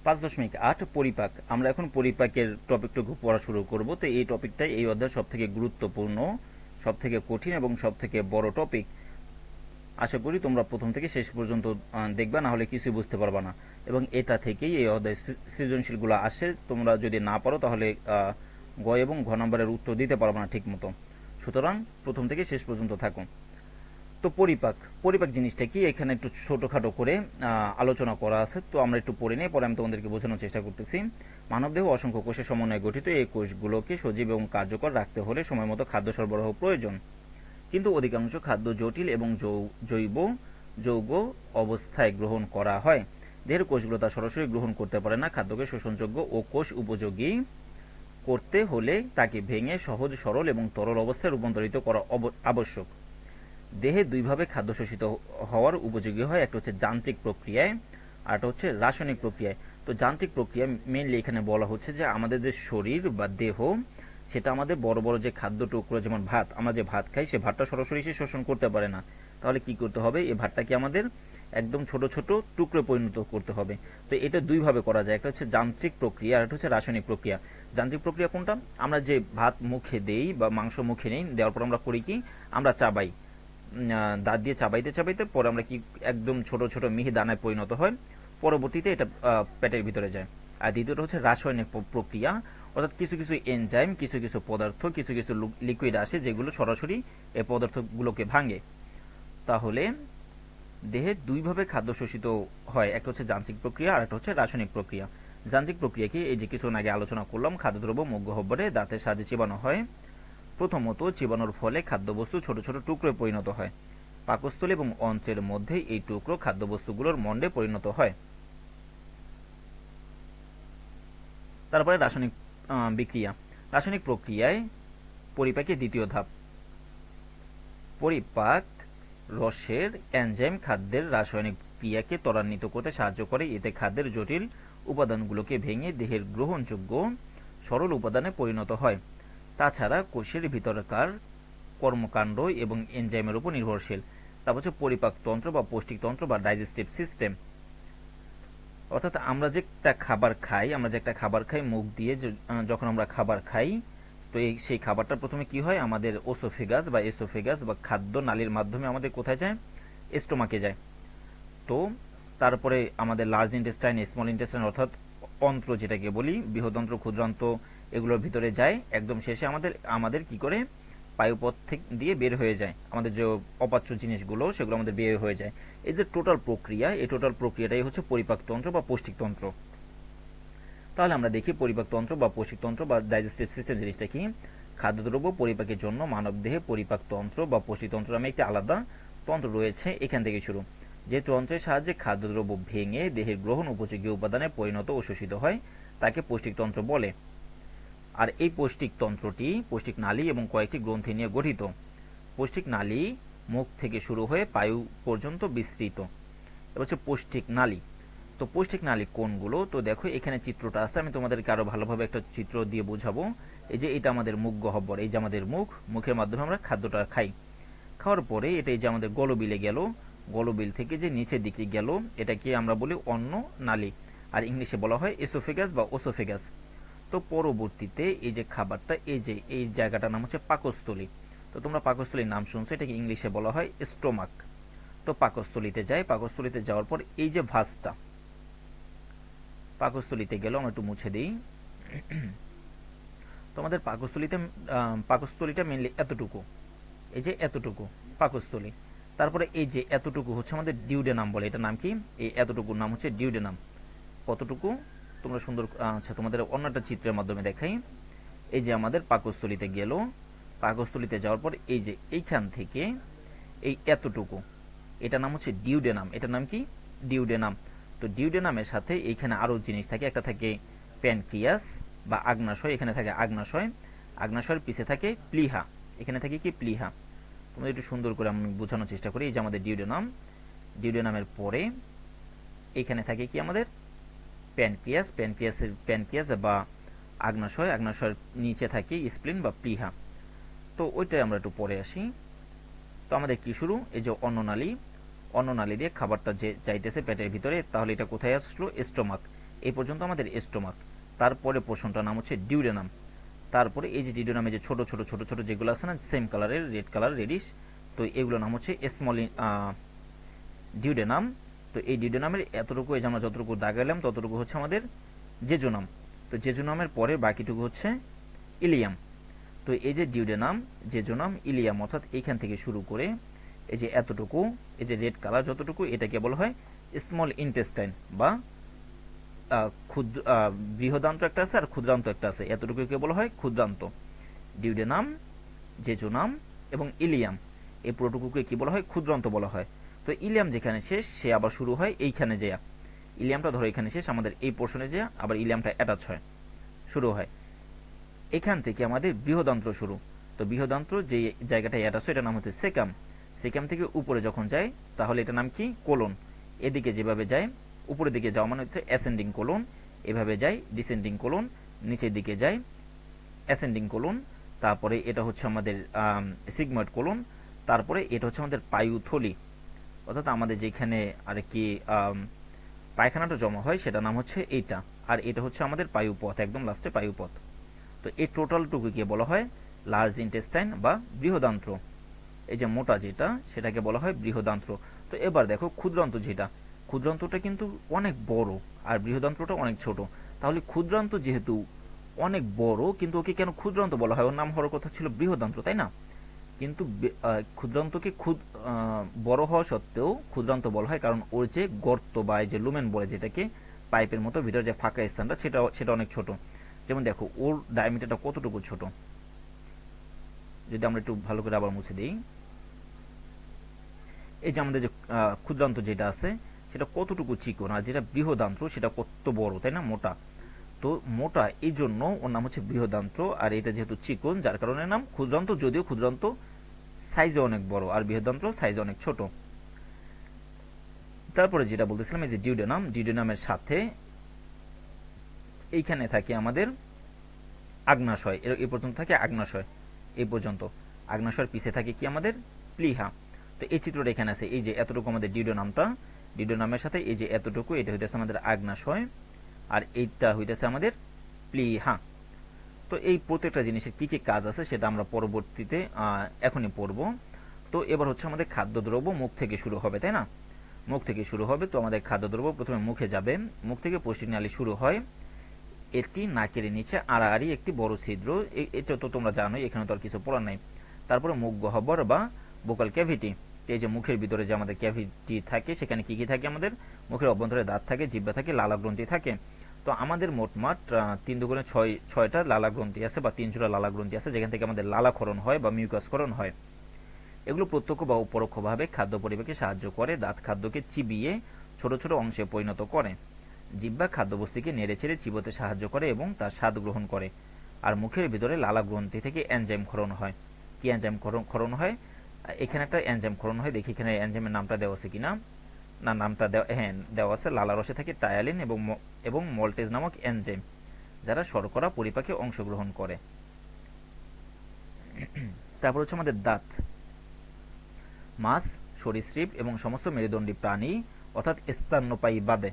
5.8 পরিপাক। আমরা এখন পরিপাকের টপিকটুকু পড়া শুরু করব। তো এই টপিকটাই এই অধ্যায়ের সবথেকে গুরুত্বপূর্ণ, সবথেকে কঠিন এবং সবথেকে বড় টপিক। আশা করি তোমরা প্রথম থেকে শেষ পর্যন্ত দেখবা, না হলে কিছুই বুঝতে পারবা না। এবং এটা থেকেই এই অধ্যায় সৃজনশীলগুলো আসে। তোমরা যদি না পারো তাহলে গ এবং ঘ নম্বরের উত্তর দিতে পারবা না ঠিক মতো। সুতরাং প্রথম থেকে শেষ পর্যন্ত থাকো। তো পরিপাক, পরিপাক জিনিসটা কি এখানে একটু ছোটখাটো করে আলোচনা করা আছে। তো আমরা একটু পড়ে নিই, পরে আমি তোমাদেরকে বোঝানোর চেষ্টা করতেছি। মানবদেহ অসংখ্য কোষের সমন্বয়ে গঠিত। এই কোষগুলোকে সজীব এবং কার্যকর রাখতে হলে সময় মতো খাদ্য সরবরাহ প্রয়োজন। কিন্তু অধিকাংশ খাদ্য জটিল এবং জৈব যৌগ অবস্থায় গ্রহণ করা হয়। দেহের কোষগুলো তা সরাসরি গ্রহণ করতে পারে না। খাদ্যকে শোষণযোগ্য ও কোষ উপযোগী করতে হলে তাকে ভেঙে সহজ, সরল এবং তরল অবস্থায় রূপান্তরিত করা আবশ্যক। দেহে দুইভাবে খাদ্য শোষিত হওয়ার উপযোগী হয়, একটা হচ্ছে যান্ত্রিক প্রক্রিয়ায় আর একটা হচ্ছে রাসায়নিক প্রক্রিয়ায়। তো যান্ত্রিক প্রক্রিয়া মেইনলি এখানে বলা হচ্ছে যে আমাদের যে শরীর বা দেহ, সেটা আমাদের বড় বড় যে খাদ্য টুকরো, যেমন ভাত, আমরা যে ভাত খাই সে ভাতটা সরাসরি সে শোষণ করতে পারে না। তাহলে কি করতে হবে, এই ভাতটাকে আমাদের একদম ছোট ছোট টুকরো পরিণত করতে হবে। তো এটা দুইভাবে করা যায়, একটা হচ্ছে যান্ত্রিক প্রক্রিয়া আর একটা হচ্ছে রাসায়নিক প্রক্রিয়া। যান্ত্রিক প্রক্রিয়া কোনটা, আমরা যে ভাত মুখে দেই বা মাংস মুখে নেই, দেওয়ার পর আমরা করি কি, আমরা চাবাই, দাঁত দিয়ে চাবাইতে চাবাইতে পরে আমরা কি একদম ছোট ছোট মিহি দানায় পরিণত হয়, পরবর্তীতে এটা পেটের ভিতরে যায়। আর দ্বিতীয়টা হচ্ছে রাসায়নিক প্রক্রিয়া, অর্থাৎ কিছু কিছু এনজাইম, কিছু কিছু পদার্থ, কিছু কিছু লিকুইড আসে যেগুলো সরাসরি এই পদার্থগুলোকে ভাঙে। তাহলে দেহে দুইভাবে খাদ্য শোষিত হয়, একটা হচ্ছে যান্ত্রিক প্রক্রিয়া আর একটা হচ্ছে রাসায়নিক প্রক্রিয়া। যান্ত্রিক প্রক্রিয়া কি, এই যে কিছুক্ষণ আগে আলোচনা করলাম, খাদ্যদ্রব্য মুখ গহ্বরে দাঁতের সাহায্যে চিবানো হয়। প্রথমত চিবানোর ফলে খাদ্যবস্তু ছোট ছোট টুকরোয় পরিণত হয়। পাকস্থলী এবং অন্ত্রের মধ্যে এই টুকরো খাদ্যবস্তুগুলোর মণ্ডে পরিণত হয়। তারপরে রাসায়নিক বিক্রিয়া। রাসায়নিক প্রক্রিয়ায় পরিপাকের দ্বিতীয় ধাপ। পরিপাক রসের এনজাইম খাদ্যের রাসায়নিক ক্রিয়াকে ত্বরান্বিত করতে সাহায্য করে। এতে খাদ্যের জটিল উপাদানগুলোকে ভেঙে দেহের গ্রহণযোগ্য সরল উপাদানে পরিণত হয়। তাছাড়া কোষের ভিতরকার কর্মকাণ্ড এবং এনজাইমের উপর নির্ভরশীল। তারপর হচ্ছে পরিপাকতন্ত্র বা পৌষ্টিকতন্ত্র বা ডাইজেস্টিভ সিস্টেম। অর্থাৎ আমরা যে একটা খাবার খাই মুখ দিয়ে, যখন আমরা খাবার খাই, তো সেই খাবারটা প্রথমে কি হয়, আমাদের ওসোফেগাস বা এসোফেগাস বা খাদ্য নালীর মাধ্যমে আমাদের কোথায় যায়, স্টোমাকে যায়। তো তারপরে আমাদের লার্জ ইন্টেস্টাইন, স্মল ইন্টেস্টাইন অর্থাৎ অন্ত্র যেটাকে বলি, বৃহদন্ত্র, ক্ষুদ্রান্ত, এগুলোর ভিতরে যায়। একদম শেষে আমাদের কি করে বায়ুপথ দিয়ে বের হয়ে যায়, আমাদের যে অপাচ্য জিনিসগুলো সেগুলো আমাদের বের হয়ে যায়। এই যে টোটাল প্রক্রিয়া, এই টোটাল প্রক্রিয়াটাই হচ্ছে পরিপাকতন্ত্র বা পৌষ্টিকতন্ত্র। তাহলে আমরা দেখি পরিপাকতন্ত্র বা পৌষ্টিকতন্ত্র বা ডাইজেস্টিভ সিস্টেম জিনিসটা কি। খাদ্যদ্রব্য পরিপাকের জন্য মানবদেহে পরিপাকতন্ত্র বা পৌষ্টিকতন্ত্র নামে একটি আলাদা তন্ত্র রয়েছে। এখান থেকে শুরু, যে তন্ত্রের সাহায্যে খাদ্যদ্রব্য ভেঙে দেহের গ্রহণ উপযোগী উপাদানে পরিণত ও শোষিত হয় তাকে পৌষ্টিকতন্ত্র বলে। আর এই পৌষ্টিকতন্ত্রটি পৌষ্টিক নালী এবং কয়েকটি গ্রন্থি নিয়ে গঠিত। পৌষ্টিক নালী মুখ থেকে শুরু হয়ে পায়ু পর্যন্ত বিস্তৃত। এবার হচ্ছে পৌষ্টিক নালী। তো পৌষ্টিক নালী কোনগুলো, তো দেখো এখানে চিত্রটা আছে, আমি তোমাদেরকে আরো ভালোভাবে একটা চিত্র দিয়ে বোঝাবো। এই যে এটা আমাদের মুখ গহ্বর, এই যে আমাদের মুখের মাধ্যমে আমরা খাদ্যটা খাই। খাওয়ার পরে এটা এই যে আমাদের গলবিলে গেল, গলবিল থেকে যে নিচের দিকে গেল, এটাকে আমরা বলি অন্ন নালী, আর ইংলিশে বলা হয় এসোফেগাস বা ওসোফেগাস। তো পরবর্তীতে এই যে খাবারটা, এই জায়গাটার নাম হচ্ছে পাকস্থলী। তো তোমরা পাকস্থলীর নাম শুনছো, এটাকে ইংলিশে বলা হয় স্টোমাক। তো পাকস্থলীতে যায়, পাকস্থলীতে যাওয়ার পর এই যে ভাঁজটা, পাকস্থলীতে গেল, আমরা একটু মুছে দিই। তোমাদের পাকস্থলীটা মেনলি এতটুকু, এই যে এতটুকু পাকস্থলী। তারপরে এই যে এতটুকু হচ্ছে আমাদের ডিউডেনাম বলে, এটার নাম কি, এই এতটুকুর নাম হচ্ছে ডিউডেনাম। কতটুকু তোমরা সুন্দর, আচ্ছা তোমাদের অন্য একটা চিত্রের মাধ্যমে দেখাই। এই যে আমাদের পাকস্থলীতে গেল, পাকস্থলীতে যাওয়ার পর এই যে এইখান থেকে এই এতটুকু, এটার নাম হচ্ছে ডিউডেনাম। এটার নাম কি, ডিউডেনাম। তো ডিউডেনামের সাথে এইখানে আরো জিনিস থাকে, একটা থাকে প্যানক্রিয়াস বা আগ্নাশয়, এখানে থাকে আগ্নাশয়, আগ্নাশয়ের পিছে থাকে প্লিহা, এখানে থাকে কি প্লিহা। তোমাদের একটু সুন্দর করে আমি বোঝানোর চেষ্টা করি। এই যে আমাদের ডিউডেনাম, ডিউডেনামের পরে এখানে থাকে কি আমাদের প্যানক্রিয়াস, প্যানক্রিয়াস বা আগ্নাশয়, আগ্নাশয়ের নিচে থাকে স্প্লিন বা প্লিহা। তো ওইটাই আমরা একটু পরে আসি। তো আমাদের কি শুরু, এই যে অন্ননালী, অন্ননালী দিয়ে খাবারটা যে যাইতেছে পেটের ভিতরে, তাহলে এটা কোথায় আসলো, স্টোমাক। এই পর্যন্ত আমাদের স্টোমাক। তারপরে পোর্শনটার নাম হচ্ছে ডিউডেনাম। তারপরে এই যে ডিউডেনামে যে ছোট ছোট ছোট ছোট যেগুলো আছে না, সেম কালারের, রেড কালার, রেডিশ, তো এগুলোর নাম হচ্ছে স্মল ডিউডেনাম। তো এই ডিউডেনামের এতটুকু, এই যে আমরা যতটুকু দাগাইলাম ততটুকু হচ্ছে আমাদের জেজুনাম। তো জেজুনামের পরে বাকিটুকু হচ্ছে ইলিয়াম। তো এই যে ডিউডেনাম, জেজুনাম, ইলিয়াম, অর্থাৎ এইখান থেকে শুরু করে এই যে এতটুকু, এই যে রেড কালার যতটুকু, এটাকে বলা হয় স্মল ইন্টেস্টাইন বা ক্ষুদ্র, বৃহদান্ত একটা আছে আর ক্ষুদ্রান্ত একটা আছে, এতটুকুকে বলা হয় ক্ষুদ্রান্ত। ডিউডেনাম, জেজুনাম এবং ইলিয়াম, এই পুরোটুকুকে কি বলা হয়? ক্ষুদ্রান্ত বলা হয়। তো ইলিয়াম যেখানে শেষ, সে আবার শুরু হয় এইখানে যেয়া, ইলিয়ামটা ধরো এখানে শেষ, আমাদের এই পোর্শনে যেয়া আবার ইলিয়ামটা অ্যাটাচ হয়, শুরু হয়। এখান থেকে আমাদের বৃহদান্ত্র শুরু। তো বৃহদান্ত্র যে জায়গাটা অ্যাটাচ হয় এটার নাম হচ্ছে সেকাম। সেকাম থেকে উপরে যখন যায় তাহলে এটার নাম কি? কোলন। এদিকে যেভাবে যায়, উপরের দিকে যাওয়া মানে হচ্ছে অ্যাসেন্ডিং কোলন, এভাবে যায় ডিসেন্ডিং কোলন, নিচের দিকে যায় অ্যাসেন্ডিং কোলন, তারপরে এটা হচ্ছে আমাদের সিগময়েড কোলন, তারপরে এটা হচ্ছে আমাদের পায়ুথলি, অর্থাৎ আমাদের যেখানে আর কি পায়খানাটা জমা হয় সেটা নাম হচ্ছে এইটা, আর এটা হচ্ছে আমাদের পায়ুপথ, একদম লাস্টে পায়ুপথ। তো এই টোটালটুকুকে বলা হয় লার্জ ইন্টেস্টাইন বা বৃহদান্ত্র। এই যে মোটা যেটা সেটাকে বলা হয় বৃহদান্ত্র। তো এবার দেখো ক্ষুদ্রান্ত যেটা, ক্ষুদ্রান্তটা কিন্তু অনেক বড় আর বৃহদান্ত্রটা অনেক ছোট। তাহলে ক্ষুদ্রান্ত যেহেতু অনেক বড়, কিন্তু ওকে কেন ক্ষুদ্রান্ত বলা হয়? ওর নাম হওয়ার কথা ছিল বৃহদান্ত্র, তাই না? কিন্তু ক্ষুদ্রান্তকে বড় হওয়া সত্ত্বেও ক্ষুদ্রান্ত বলা হয় কারণ ওর যে গর্ত বা এই যে লুমেন বলে যেটাকে, পাইপের মতো ভিতরে যে ফাঁকা স্থানটা, সেটা অনেক ছোট। যেমন দেখো ওর ডায়ামিটারটা কতটুকু ছোট, যদি আমরা একটু ভালো করে আবার মুছে দিই, এই যে আমাদের যে ক্ষুদ্রান্ত যেটা আছে সেটা কতটুকু চিকন, আর যেটা বৃহদান্ত্র সেটা কত বড়, তাই না? মোটা। তো মোটা এই জন্য ওর নাম হচ্ছে বৃহদান্ত্র, আর এটা যেহেতু চিকন যার কারণে নাম ক্ষুদ্রান্ত, যদিও ক্ষুদ্রান্ত সাইজে অনেক বড় আর বৃহদান্ত্র সাইজে অনেক ছোট। তারপরে যেটা বলতেছিলাম, এই যে ডিউডেনাম, ডিউডেনামের সাথে এইখানে থাকে আমাদের আগ্নাশয়, এই পর্যন্ত থাকে আগ্নাশয়, এই পর্যন্ত। আগ্নাশয়ের পিছে থাকে কি আমাদের? প্লিহা। তো এই চিত্রটা এখানে আছে, এই যে এতটুকু আমাদের ডিউডেনামটা, ডিউডেনামের সাথে এই যে এতটুকু, এটা হইতেছে আমাদের আগ্নাশয়, আর এইটা হইতেছে আমাদের প্লিহা। তো এই প্রত্যেকটা জিনিসের কি কি কাজ আছে সেটা আমরা পরবর্তীতে এখনই পড়ব। তো এবার হচ্ছে আমাদের খাদ্যদ্রব্য মুখ থেকে শুরু হবে, তাই না? মুখ থেকে শুরু হবে। তো আমাদের খাদ্যদ্রব্য প্রথমে মুখে যাবে, মুখ থেকে পৌষ্টিক নালী শুরু হয়, এটি নাকের নিচে আড়াআড়ি একটি বড় ছিদ্র, এটা তো তোমরা জানোই, এখানে তো আর কিছু পড়ার নাই। তারপরে মুখ গহ্বর বা বোকাল ক্যাভিটি, এই যে মুখের ভিতরে যে আমাদের ক্যাভিটি থাকে, সেখানে কি কি থাকে? আমাদের মুখের অভ্যন্তরে দাঁত থাকে, জিহ্বা থাকে, লালা গ্রন্থি থাকে। তো আমাদের মোটমাট 3 দুগুণে 6টা লালা গ্রন্থি আছে বা 3 জোড়া লালা গ্রন্থি আছে, যেখান থেকে আমাদের লালাক্ষরণ হয় বা মিউকাসকরণ হয়। এগুলো প্রত্যক্ষ বা পরোক্ষভাবে খাদ্য পরিপাকে সাহায্য করে। দাঁত খাদ্যকে চিবিয়ে ছোট ছোট অংশে পরিণত করে। জিহ্বা খাদ্যবস্তুকে নেড়েচেড়ে চিবোতে সাহায্য করে এবং তার স্বাদ গ্রহণ করে। আর মুখের ভিতরে লালা গ্রন্থি থেকে এনজাইম ক্ষরণ হয়। কি এনজাইম ক্ষরণ হয়? এখানে একটা এনজাইম ক্ষরণ হয়, দেখি এখানে এনজাইমের নামটা দেওয়া আছে কিনা। না, নামটা হ্যাঁ দেওয়া আছে। লালা রসে থাকে টায়ালিন এবং মল্টেজ নামক এনজাইম, যারা শর্করা পরিপাকে অংশগ্রহণ করে। তারপর হচ্ছে আমাদের দাঁত। মাছ, সরীসৃপ এবং সমস্ত মেরুদণ্ডী প্রাণী অর্থাৎ স্তন্যপায়ী বাদে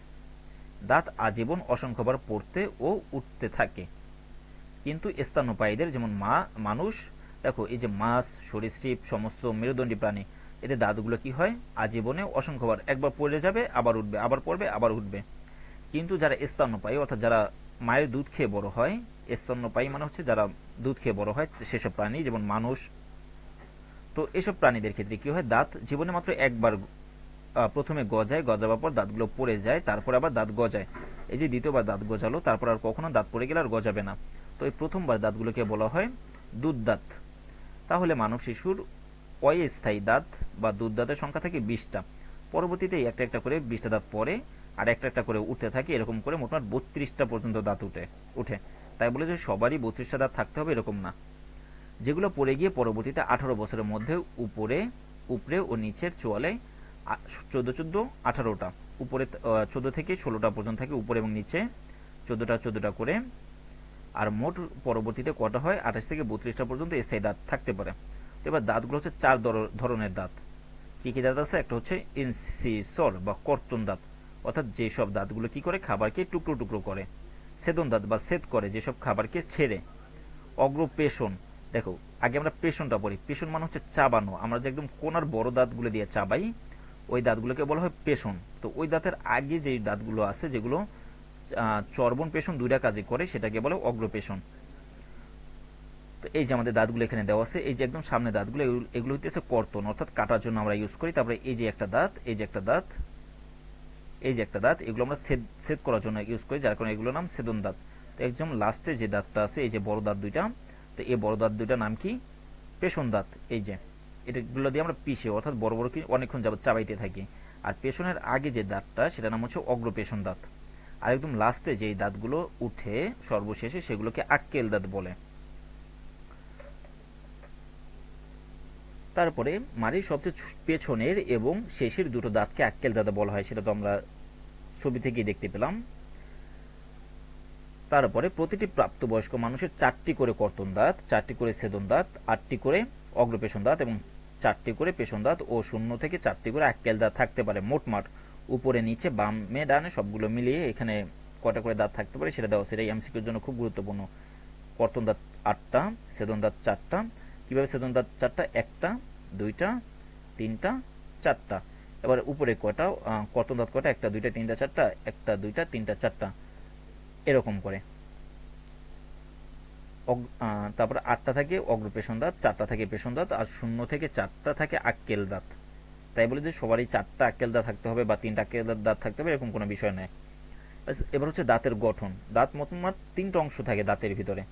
দাঁত আজীবন অসংখ্যবার পড়তে ও উঠতে থাকে। কিন্তু স্তন্যপায়ীদের, যেমন মানুষ, দেখো এই যে মাছ, সরীসৃপ, সমস্ত মেরুদণ্ডী প্রাণী, এদের দাঁতগুলো কি হয়? আজীবনে অসংখ্যবার, একবার পড়ে যাবে আবার উঠবে, আবার পড়বে আবার উঠবে। কিন্তু যারা স্তন্যপায়ী অর্থাৎ যারা মায়ের দুধ খেয়ে বড় হয়, স্তন্যপায়ী মানে হচ্ছে যারা দুধ খেয়ে বড় হয়, সেসব প্রাণী যেমন মানুষ, তো এসব প্রাণীদের ক্ষেত্রে কি হয়? দাঁত জীবনে মাত্র একবার প্রথমে গজায়, গজাবার পর দাঁতগুলো পড়ে যায়, তারপর আবার দাঁত গজায়। এই যে দ্বিতীয়বার দাঁত গজালো, তারপর আর কখনো দাঁত পড়ে গেলে আর গজাবে না। তো এই প্রথমবার দাঁতগুলোকে বলা হয় দুধ দাঁত। তাহলে মানব শিশুর অস্থায়ী দাঁত বা দুধ দাঁতের সংখ্যা থাকে 20টা। পরবর্তীতে একটা একটা করে 20টা দাঁত পড়ে আর একটা একটা করে উঠতে থাকে, এরকম করে মোটমাট 32টা পর্যন্ত দাঁত উঠে। তাই বলে যে সবারই 32টা দাঁত থাকতে হবে এরকম না। যেগুলো পড়ে গিয়ে পরবর্তীতে 18 বছরের মধ্যে উপরে ও নিচের চোয়ালে 14 18টা, উপরে 14 থেকে 16টা পর্যন্ত থাকে উপরে এবং নিচে 14টা করে। আর মোট পরবর্তীতে কটা হয়? 28 থেকে 32টা পর্যন্ত স্থায়ী দাঁত থাকতে পারে। তো এবার দাঁতগুলো হচ্ছে 4 ধরনের দাঁত। কি কি দাঁত আছে? একটা হচ্ছে ইনসিসর বা কর্তন দাঁত, অর্থাৎ যেসব দাঁতগুলো কি করে, খাবারকে টুকরো টুকরো করে। ছেদন দাঁত বা ছেদ করে যেসব খাবারকে ছেড়ে। অগ্রপেশন, দেখো আগে আমরা পেশনটা পড়ি। পেশন মানে হচ্ছে চাবানো, আমরা যে একদম কোনার বড় দাঁতগুলো দিয়ে চাবাই ওই দাঁতগুলোকে বলা হয় পেশন। তো ওই দাঁতের আগে যে দাঁতগুলো আছে যেগুলো চর্বণ পেশন দুইটা কাজে করে সেটাকে বলে অগ্রপেশন। তো এই যে আমাদের দাঁতগুলো এখানে দেওয়া আছে, এই যে একদম সামনে দাঁতগুলো এগুলো হইতেছে কর্তন, অর্থাৎ কাটার জন্য আমরা ইউজ করি। তারপরে এই যে একটা দাঁত, এই যে একটা দাঁত, এই যে একটা দাঁত, এগুলো আমরা ছেদ করার জন্য ইউজ করি, যার কারণে এগুলো নাম ছেদন দাঁত। তো একদম লাস্টে যে দাঁতটা আছে, এই যে বড় দাঁত দুইটা, তো এই বড় দাঁত দুইটা নাম কি, পেশন দাঁত। এই যে এটাগুলো দিয়ে আমরা পিষে অর্থাৎ বড় বড় কি অনেকক্ষণ যাবত চাবাইতে থাকি। আর পেশনের আগে যে দাঁতটা সেটা নাম হচ্ছে অগ্রপেশন দাঁত। আর একদম লাস্টে যে দাঁতগুলো উঠে সর্বশেষে সেগুলোকে আক্কেল দাঁত বলে। তারপরে মাড়ির সবচেয়ে পেছনের এবং শেষের দুটো দাঁতকে আক্কেল দাঁত বলা হয়, সেটা তো আমরা ছবি থেকেই দেখতে পেলাম। তারপরে প্রতিটি প্রাপ্তবয়স্ক মানুষের 4টি করে কর্তন দাঁত, 4টি করে ছেদন দাঁত, 8টি করে অগ্রপেশন দাঁত এবং 4টি করে পেশন দাঁত ও 0 থেকে 4টি করে আক্কেল দাঁত থাকতে পারে। মোটমাট উপরে নিচে বামে ডানে সবগুলো মিলিয়ে এখানে কয়টা করে দাঁত থাকতে পারে সেটা দেওয়া আছে। এটা এমসিকিউর জন্য খুব গুরুত্বপূর্ণ। কর্তন দাঁত 8টা, ছেদন দাঁত 4টা। কিভাবে ছেদন দাঁত 4টা? 1টা, 2টা, 3টা, 4টা। এবার উপরে কয়টা কর্তন দাঁত কয়টা? 1টা, 2টা, 3টা, 4টা, 1টা, 2টা, 3টা, 4টা, এরকম করে। তারপর 8টা থাকে অগ্রপেশন দাঁত, 4টা থাকে পেশন দাঁত, আর 0 থেকে 4টা থাকে আক্কেল দাঁত। তাই বলে যে সবারই 4টা আক্কেল দাঁত থাকতে হবে বা 3টা আক্কেল দাঁত থাকতে হবে এরকম কোনো বিষয় নেই। এবার হচ্ছে দাঁতের গঠন। দাঁত মোটমাট 3টা অংশ থাকে দাঁতের ভিতরে।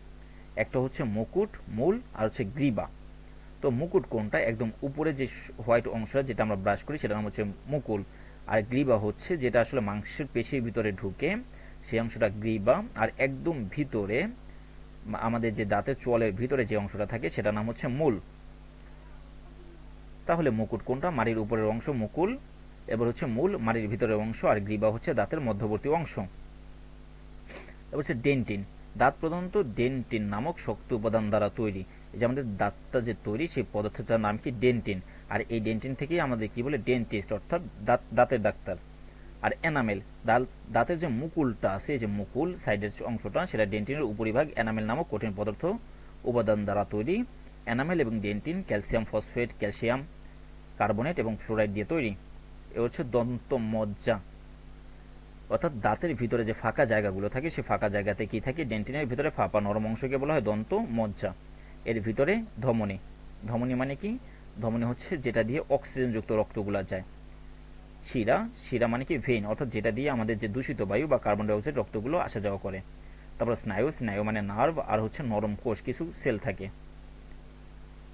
একটা হচ্ছে মুকুট, মূল, আর হচ্ছে গ্রীবা। তো মুকুট কোনটা? একদম উপরে যে হোয়াইট অংশটা যেটা আমরা ব্রাশ করি সেটার নাম হচ্ছে মুকুল। আর গ্রীবা হচ্ছে যেটা আসলে মাংসের পেশির ভিতরে ঢুকে সেই অংশটা গ্রীবা। আর একদম ভিতরে আমাদের যে দাঁতের চোয়ালের ভিতরে যে অংশটা থাকে সেটার নাম হচ্ছে মূল। তাহলে মুকুট কোনটা? মাড়ির উপরের অংশ মুকুল, এবার হচ্ছে মূল মাড়ির ভিতরের অংশ, আর গ্রীবা হচ্ছে দাঁতের মধ্যবর্তী অংশ। এবার হচ্ছে ডেন্টিন। দাঁত প্রধানত ডেন্টিন নামক শক্ত উপাদান দ্বারা তৈরি। এই যে আমাদের দাঁতটা যে তৈরি সেই পদার্থটার নাম কি? ডেন্টিন। আর এই ডেন্টিন থেকেই আমাদের কি বলে? ডেন্টিস্ট, অর্থাৎ দাঁতের ডাক্তার। আর এনামেল, দাঁতের যে মুকুলটা আছে, এই যে মুকুল সাইডের অংশটা, সেটা ডেন্টিনের উপরিভাগ এনামেল নামক কঠিন পদার্থ উপাদান দ্বারা তৈরি। এনামেল এবং dentine calcium phosphate, calcium carbonate এবং ফ্লোরাইড দিয়ে তৈরি। এ হচ্ছে দন্তমজ্জা, অর্থাৎ দাঁতের ভিতরে যে ফাঁকা জায়গাগুলো থাকে সেই ফাঁকা জায়গাতে কি থাকে? ডেন্টিনের ভিতরে ফাঁপা নরম অংশকে বলা হয় দন্তমজ্জা। এর ভিতরে ধমনী। ধমনী মানে কি? ধমনী হচ্ছে যেটা দিয়ে অক্সিজেনযুক্ত রক্তগুলা যায়। শিরা, শিরা মানে কি? ভেইন, অর্থাৎ যেটা দিয়ে আমাদের যে দূষিত বায়ু বা কার্বন ডাইঅক্সাইড রক্তগুলো আসা যাওয়া করে। তারপর স্নায়ু, স্নায়ু মানে নার্ভ, আর হচ্ছে নরম কোষ, কিছু সেল থাকে।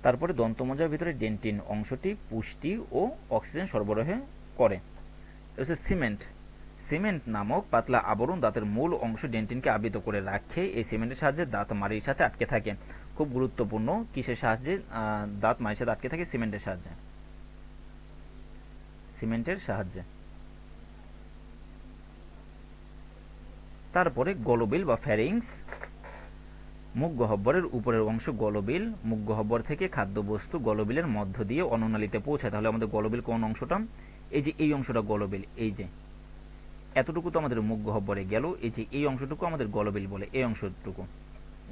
তারপরে দন্তমজ্জার ভিতরে ডেন্টিন অংশটি পুষ্টি ও অক্সিজেন সরবরাহ করে। হচ্ছে সিমেন্ট। সিমেন্ট নামক পাতলা আবরণ দাঁতের মূল অংশ ডেন্টিনকে আবৃত করে রাখে। এই সিমেন্টের সাহায্যে দাঁত মাড়ির সাথে আটকে থাকে। খুব গুরুত্বপূর্ণ। কিসের সাহায্যে দাঁত মাড়ির সাথে আটকে থাকে? সিমেন্টের সাহায্যে। সিমেন্টের সাহায্যে। তারপরে গলবিল বা ফ্যারিংস। মুখ গহ্বরের উপরের অংশ গলবিল। মুখ গহ্বর থেকে খাদ্যবস্তু গলবিলের মধ্য দিয়ে অন্ননালীতে পৌঁছায়। তাহলে আমাদের গলবিল কোন অংশটা? এই যে এই অংশটা গলবিল। এই যে এতটুকু তো আমাদের মুখ গহ্বরে গেল, এই যে এই অংশটুকু আমাদের গলবিল বলে, এই অংশটুকু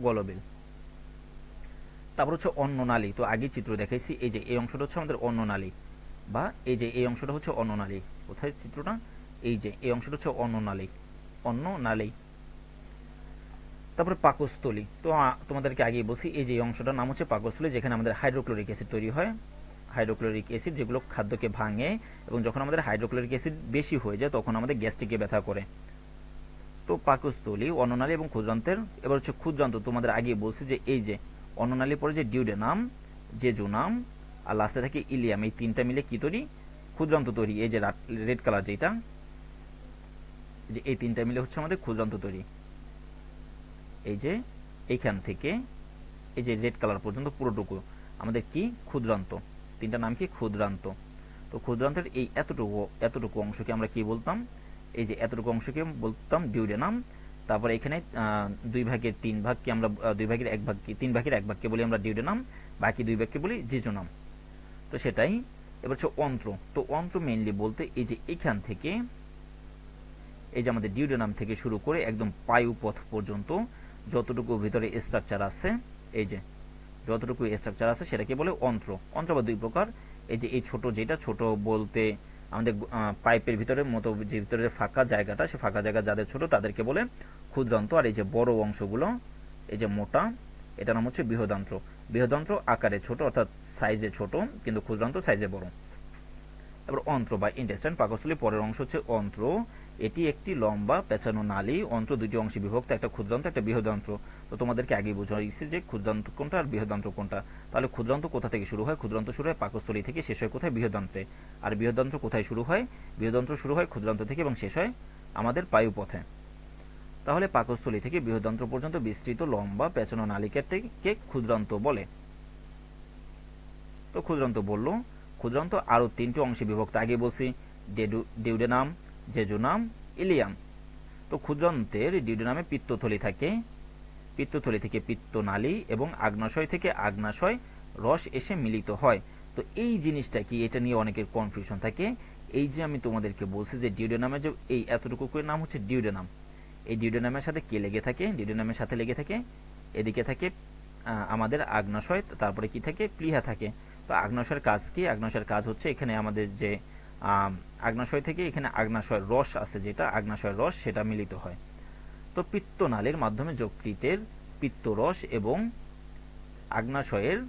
গলবিল। তারপর হচ্ছে অন্ননালী। তো আগে চিত্র দেখাইছি, এই যে এই অংশটা হচ্ছে আমাদের অন্ননালী, বা এই যে এই অংশটা হচ্ছে অন্ননালী। কোথায় চিত্রটা? এই যে এই অংশটা হচ্ছে অন্ননালী, অন্ননালী। তারপরে পাকস্থলী। তো তোমাদেরকে আগেই বলছি, এই যে অংশটার নাম হচ্ছে পাকস্থলী, যেখানে আমাদের হাইড্রোক্লোরিক অ্যাসিড তৈরি হয়। হাইড্রোক্লোরিক অ্যাসিড যেগুলো খাদ্যকে ভাঙে, এবং যখন আমাদের হাইড্রোক্লোরিক অ্যাসিড বেশি হয়ে যায় তখন আমাদের গ্যাস্ট্রিকে ব্যথা করে। তো পাকস্থলী, অন্ননালী এবং ক্ষুদ্রান্তের। এবার হচ্ছে ক্ষুদ্রান্ত। তোমাদের আগে বলছি যে এই যে অন্ননালী পরে যে ডিউডেনাম, জেজুনাম, আর লাস্টে থাকে ইলিয়াম, এই তিনটা মিলে কি তৈরি? ক্ষুদ্রান্ত তৈরি। এই যে রেড কালার যেটা, যে এই তিনটা মিলে হচ্ছে আমাদের ক্ষুদ্রান্ত তৈরি। এই যে এইখান থেকে এই যে রেড কালার পর্যন্ত পুরোটুকু আমাদের কি? ক্ষুদ্রান্ত। তিনটা নাম কি? ক্ষুদ্রান্ত। তো ক্ষুদ্রান্তের এই এতটুকু অংশকে আমরা কি বলতাম? এই যে এতটুকু অংশকে বলতাম ডিউডেনাম। তারপরে এখানে 2 ভাগের 3 ভাগকে আমরা 2 ভাগের 1 ভাগকে 3 ভাগের 1 ভাগকে বলি আমরা ডিউডেনাম, বাকি 2 ভাগকে বলি জেজুনাম। তো সেটাই। এবার হচ্ছে অন্ত্র। তো অন্ত্র মেইনলি বলতে এই যে এখান থেকে এই যে আমাদের ডিউডেনাম থেকে শুরু করে একদম পায়ুপথ পর্যন্ত যতটুকু ভিতরে স্ট্রাকচার আছে, এই যে যতটুকু স্ট্রাকচার আছে সেটাকে বলে অন্ত্র। অন্ত্র বা দুই প্রকার। এই যে এই ছোট, যেটা ছোট বলতে আমাদের পাইপের ভিতরের মতো যে ভিতরে ফাঁকা জায়গাটা, সে ফাঁকা জায়গা যাদের ছোট তাদেরকে বলে ক্ষুদ্রান্ত। আর এই যে বড় অংশগুলো, এই যে মোটা, এটার নাম হচ্ছে বৃহদান্ত্র। বৃহদান্ত্র আকারে ছোট অর্থাৎ সাইজে ছোট, কিন্তু ক্ষুদ্রান্ত সাইজে বড়। তারপর অন্ত্র বা ইন্টেস্টাইন, পাকস্থলীর পরের অংশ হচ্ছে অন্ত্র। এটি একটি লম্বা পেঁচানো নালী। অন্ত্র দুটি অংশে বিভক্ত, একটা ক্ষুদ্রান্ত একটা বৃহদান্ত্র। তো তোমাদেরকে আগেই বোঝা হয়েছে যে ক্ষুদ্রান্ত কোনটা আর বৃহদান্ত্র কোনটা। তাহলে ক্ষুদ্রান্ত কোথা থেকে শুরু হয়? ক্ষুদ্রান্ত শুরু হয় পাকস্থলী থেকে, শেষ হয় কোথায়? বৃহদান্ত্রে। আর বৃহদান্ত্র কোথায় শুরু হয়? বৃহদান্ত্র শুরু হয় ক্ষুদ্রান্ত থেকে এবং শেষ হয় আমাদের পায়ুপথে। তাহলে পাকস্থলী থেকে বৃহদান্ত্র পর্যন্ত বিস্তৃত লম্বা পেঁচানো নালীকে ক্ষুদ্রান্ত বলে। তো ক্ষুদ্রান্ত বললো। ক্ষুদ্রান্ত আরো তিনটি অংশে বিভক্ত, আগে বলছি ডিউডেনাম, জেজুনাম, ইলিয়াম। তো ক্ষুদ্রান্তের ডিউডেনামে পিত্তথলি থাকে, পিত্তথলি থেকে পিত্তনালী এবং আগ্নাশয় থেকে আগ্নাশয় রস এসে মিলিত হয়। তো এই জিনিসটা কি, এটা নিয়ে অনেকের কনফিউশন থাকে। এই যে আমি তোমাদেরকে বলছি যে ডিউডেনামে যে এই এতটুকু করে নাম হচ্ছে ডিউডেনাম। এই ডিউডেনামের সাথে কে লেগে থাকে? ডিউডেনামের সাথে লেগে থাকে, এদিকে থাকে আমাদের আগ্নাশয়, তারপরে কি থাকে? প্লীহা থাকে। তো আগ্নাশয়ের কাজ কি? আগ্নাশয়ের কাজ হচ্ছে এখানে আমাদের যে আগ্নাশয় থেকে এখানে আগ্নাশয় রস আছে, যেটা আগ্নাশয় রস, সেটা মিলিত হয়। তো পিত্তনালীর মাধ্যমে যকৃতের পিত্তরস এবং আগ্নাশয়ের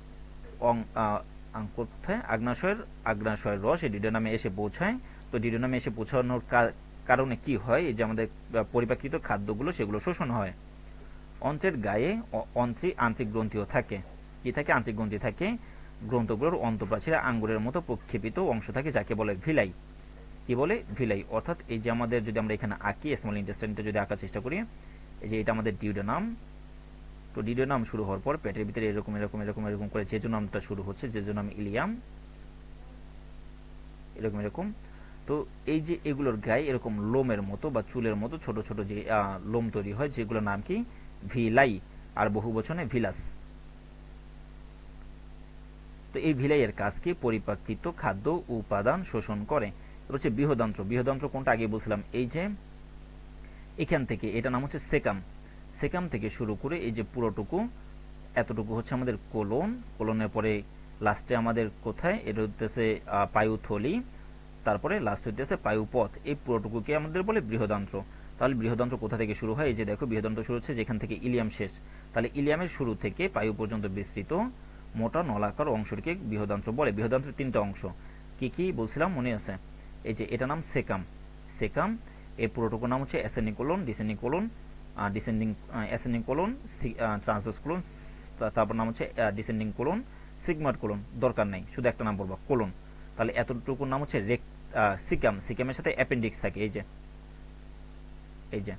আগ্নাশয়ের রস এই ডিউডেনামে এসে পৌঁছায়। তো ডিউডেনামে এসে পৌঁছানোর কারণে কি হয়? এই যে আমাদের পরিপাকৃত খাদ্যগুলো সেগুলো শোষণ হয়। অন্ত্রের গায়ে আন্তরিক গ্রন্থিও থাকে। কি থাকে? আন্তরিক গ্রন্থি থাকে। গ্রন্থগুলোর অন্তঃপ্রাচীরে আঙ্গুরের মতো প্রক্ষেপিত অংশ থাকে, যাকে বলে ভিলাই। কি বলে? ভিলাই। অর্থাৎ এই যে আমাদের যদি আমরা এখানে আঁকি, স্মল ইন্টেস্টাইনটা যদি আঁকার চেষ্টা করি, এই যে এটা আমাদের ডিউডেনাম। তো ডিউডেনাম শুরু হওয়ার পর পেটের ভিতরে এরকম এরকম এরকম এরকম করে জেজুনামটা শুরু হচ্ছে, জেজুনাম, ইলিয়াম, এরকম এরকম। তো এই যে এগুলোর গায়ে এরকম লোমের মতো বা চুলের মতো ছোট ছোট যে লোম তৈরি হয়, যেগুলোর নাম কি? ভিলাই, আর বহু বচনে ভিলাস। তো এই ভিলাইয়ের কাজ কি? পরিপাকৃত খাদ্য উপাদান শোষণ করে। হচ্ছে বৃহদান্ত্র। বৃহদান্ত্র কোনটা? আগে বলছিলাম এই যে এখান থেকে, এটা নাম হচ্ছে সেকাম। সেকাম থেকে শুরু করে এই যে পুরোটুকু, এতটুকু হচ্ছে আমাদের কোলন। কোলনের পরে লাস্টে আমাদের কোথায়? এটা হচ্ছে পায়ুথলি, তারপরে লাস্ট হইতেছে পায়ুপথ। এই পুরোটুকুকে আমাদের বলে বৃহদান্ত্র। তাহলে বৃহদান্ত্র কোথা থেকে শুরু হয়? এই যে দেখো, বৃহদান্ত্র শুরু হচ্ছে যেখান থেকে ইলিয়াম শেষ। তাহলে ইলিয়ামের শুরু থেকে পায়ু পর্যন্ত বিস্তৃত মোটা নলাকার অংশটিকে বৃহদান্ত্র বলে। বৃহদান্ত্রের তিনটা অংশ কি কি বলছিলাম মনে আছে? এই যে এটা নাম সেকাম। সেকাম, এই পুরোটুকুর নাম হচ্ছে ascending colon, descending colon, ascending colon, transverse colon, তারপর নাম হচ্ছে ডিসেন্ডিং কোলন, সিগমার কোলন। দরকার নাই, শুধু একটা নাম বলবো, কোলন। তাহলে এতটুকুর নাম হচ্ছে সিকাম। সিকামের সাথে অ্যাপেন্ডিক্স থাকে, এই যে এই যে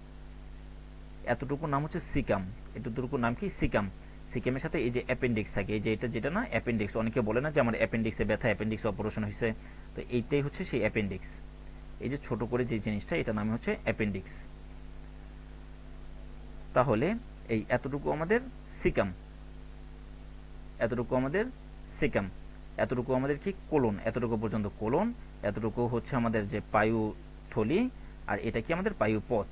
এতটুকুর নাম হচ্ছে সিকাম। এতটুকুর নাম কি? সিকাম। সিকামের সাথে এই যে অ্যাপেন্ডিক্স থাকে, এই যে এটা যেটা না অ্যাপেন্ডিক্স। অনেকে বলে না যে আমার অ্যাপেন্ডিক্সে ব্যথা, অ্যাপেন্ডিক্স অপারেশন হয়েছে। তো এইটাই হচ্ছে সেই অ্যাপেন্ডিক্স। এই যে ছোট করে যে জিনিসটা, এটা নাম হচ্ছে অ্যাপেন্ডিক্স। তাহলে এই এতটুকু আমাদের সিকাম, এতটুকু আমাদের সিকাম, এতটুকু আমাদের কি? কোলন। এতটুকু পর্যন্ত কোলন, এতটুকু হচ্ছে আমাদের যে পায়ুথলি, আর এটা কি? আমাদের পায়ুপথ।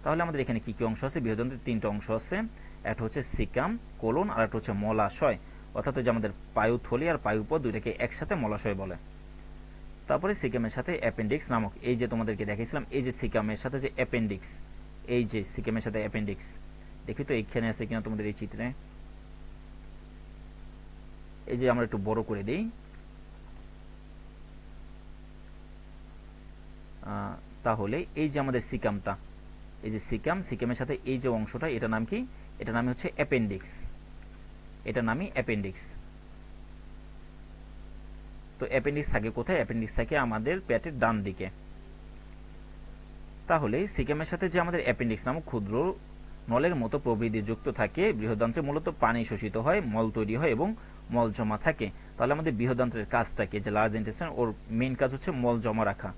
তাহলে আমাদের এখানে কি কি অংশ আছে? বৃহদান্ত্রের তিনটা অংশ আছে। একটা হচ্ছে সিকাম, কোলন, আর একটা হচ্ছে মলাশয়। অর্থাৎ যে আমাদের পায়ুথলি আর পায়ুপথ দুইটাকে একসাথে মলাশয় বলে। তারপরে সিকামের সাথে অ্যাপেন্ডিক্স নামক, এই যে তোমাদেরকে দেখাইছিলাম, এই যে সিকামের সাথে যে অ্যাপেন্ডিক্স, এই যে সিকামের সাথে অ্যাপেন্ডিক্স, দেখি তো এইখানে আছে কিনা তোমাদের এই চিত্রে। এই যে আমরা একটু বড় করে দিই, তাহলে এই যে আমাদের সিকামটা, এই যে সিকাম, সিকামের সাথে এই যে অংশটা, এটা নাম কি? এটা নামই হচ্ছে অ্যাপেন্ডিক্স। এটা নামই অ্যাপেন্ডিক্স। তো অ্যাপেন্ডিক্স থাকে কোথায়? অ্যাপেন্ডিক্স থাকে আমাদের পেটের ডান দিকে। তাহলে সিকামের সাথে যে আমাদের অ্যাপেন্ডিক্স নামক ক্ষুদ্র নলের মতো প্রবৃদ্ধি যুক্ত থাকে, বৃহদান্ত্রে মূলত পানি শোষিত হয়, মল তৈরি হয় এবং মল জমা থাকে। তাহলে আমাদের বৃহদান্ত্রের কাজটা কি? যে লার্জ ইন্টেস্টাইন, ওর মেইন কাজ হচ্ছে মল জমা রাখা।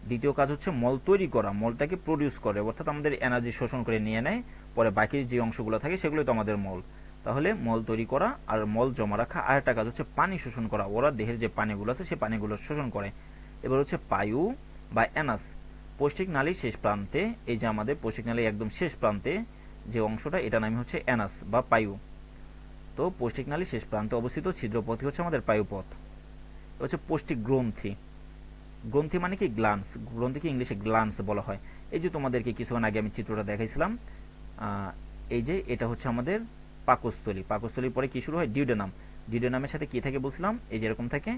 দ্বিতীয় কাজ হচ্ছে মল তৈরি করা, মলটাকে প্রডিউস করে, অর্থাৎ আমাদের এনার্জি শোষণ করে নিয়ে নেয়। পরে বাকি যে অংশগুলো থাকে সেগুলো তো আমাদের মল। তাহলে মল তৈরি করা আর মল জমা রাখা। আর একটা কাজ হচ্ছে পানি শোষণ করা, ওরা দেহের যে পানিগুলো আছে সেই পানিগুলো শোষণ করে। এবার হচ্ছে পায়ু বা অ্যানাস। পৌষ্টিক নালীর শেষ প্রান্তে, এই যে আমাদের পৌষ্টিক নালীর একদম শেষ প্রান্তে যে অংশটা, এটা নামই হচ্ছে অ্যানাস বা পায়ু। তো পৌষ্টিক নালীর শেষ প্রান্তে অবস্থিত ছিদ্রপথই হচ্ছে আমাদের পায়ুপথ। হচ্ছে পৌষ্টিক গ্রন্থি। গ্রন্থি মানে কি? গ্ল্যান্ডস। গ্রন্থিকে ইংলিশে গ্ল্যান্ডস বলা হয়। এই যে তোমাদেরকে কিছুক্ষণ আগে আমি চিত্রটা দেখাইছিলাম, এই যে এটা হচ্ছে আমাদের পাকস্থলী। পাকস্থলীর পরে কি শুরু হয়? ডিউডেনাম। ডিউডেনামের সাথে কি থাকে বলছিলাম? এই যে এরকম থাকে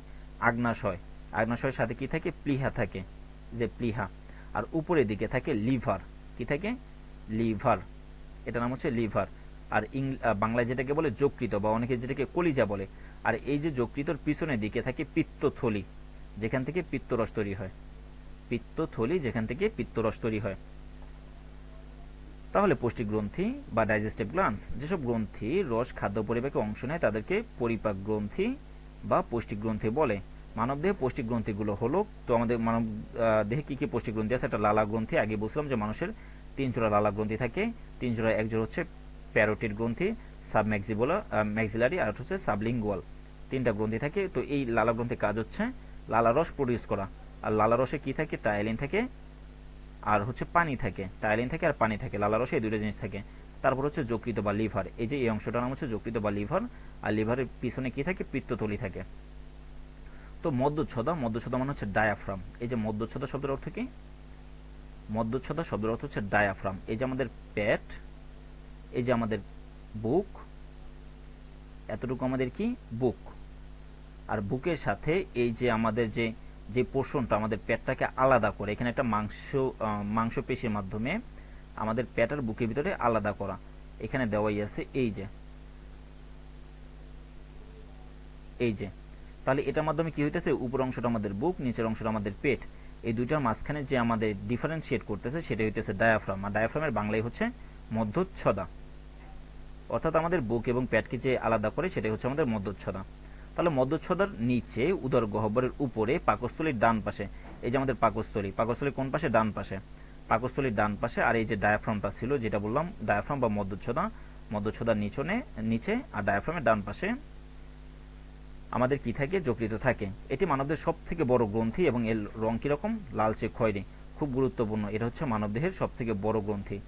আগ্নাশয়। আগ্নাশয়ের সাথে কি থাকে? প্লীহা থাকে, যে প্লীহা। আর উপরের দিকে থাকে লিভার। কি থাকে? লিভার। এটা নাম হচ্ছে লিভার। আর বাংলায় যেটাকে বলে যকৃত, বা অনেকে যেটাকে কলিজা বলে। আর এই যে যকৃতর পিছনের দিকে থাকে পিত্তথলি, যেখান থেকে পিত্তরস তৈরি হয়। পিত্তথলি, যেখান থেকে পিত্তরস তৈরি হয়। তাহলে পৌষ্টিক গ্রন্থি বা ডাইজেস্টিভ গ্ল্যান্ডস, যেসব গ্রন্থি রস খাদ্য পরিপাকে অংশ নেয় তাদেরকে পরিপাক গ্রন্থি বা পৌষ্টিক গ্রন্থি বলে। মানবদেহে পৌষ্টিক গ্রন্থিগুলো হলো, তো আমাদের মানব দেহে কি কি পৌষ্টিক গ্রন্থি আছে? একটা লালা গ্রন্থি। আগে বলছিলাম যে মানুষের 3 জোড়া লালা গ্রন্থি থাকে। 3 জোড়া, এক জোড়া হচ্ছে প্যারোটিড গ্রন্থি, ম্যাক্সিলারি, আর হচ্ছে সাবলিঙ্গুয়াল। 3টা গ্রন্থি থাকে। তো এই লালা গ্রন্থির কাজ হচ্ছে লালা রস প্রডিউস করা। আর লালা রসে কি থাকে? টায়ালিন থাকে আর হচ্ছে পানি থাকে। টায়ালিন থাকে আর পানি থাকে, লালা রসে এই দুটো জিনিস থাকে। তারপর হচ্ছে যকৃত বা লিভার। এই যে এই অংশটার নাম হচ্ছে যকৃত বা লিভার। আর লিভারের পিছনে কি থাকে? পিত্তথলি থাকে। তো মধ্যচ্ছদা, মধ্যচ্ছদা মানে হচ্ছে ডায়াফ্রাম। এই যে মধ্যচ্ছদা শব্দের অর্থ কি? মধ্যচ্ছদা শব্দের অর্থ হচ্ছে ডায়াফ্রাম। এই যে আমাদের পেট, এই যে আমাদের বুক, এতটুকু আমাদের কি? বুক। আর বুকের সাথে এই যে আমাদের যে যে পোর্শনটা আমাদের পেটটাকে আলাদা করে, এখানে একটা মাংসপেশির মাধ্যমে আমাদের পেট আর বুকের ভিতরে আলাদা করা, এখানে দেওয়াই আছে। এই যে এই যে তাহলে এটার মাধ্যমে কি হইতেছে? উপর অংশটা আমাদের বুক, নিচের অংশটা আমাদের পেট। এই দুইটার মাঝখানে যে আমাদের ডিফারেন্সিয়েট করতেছে সেটা হইতেছে ডায়াফ্রাম। আর ডায়াফ্রামের বাংলায় হচ্ছে মধ্যচ্ছদা। অর্থাৎ আমাদের বুক এবং পেটকে যে আলাদা করে সেটাই হচ্ছে আমাদের মধ্যচ্ছদা। তাহলে মধ্যচ্ছদার নিচে উদর গহ্বরের উপরে পাকস্থলীর ডান পাশে, এই যে আমাদের পাকস্থলী, পাকস্থলীর কোন পাশে? ডান পাশে। পাকস্থলীর ডান পাশে। আর এই যে ডায়াফ্রামটা ছিল, যেটা বললাম ডায়াফ্রাম বা মধ্যচ্ছদা, মধ্যচ্ছদার নিচে আর ডায়াফ্রামের ডান পাশে আমাদের কি থাকে? যকৃত থাকে। এটি মানবদেহের সব থেকে বড় গ্রন্থি এবং এর রং কিরকম? লালচে খয়েরি। খুব গুরুত্বপূর্ণ, এটা হচ্ছে মানবদেহের সব থেকে বড় গ্রন্থি।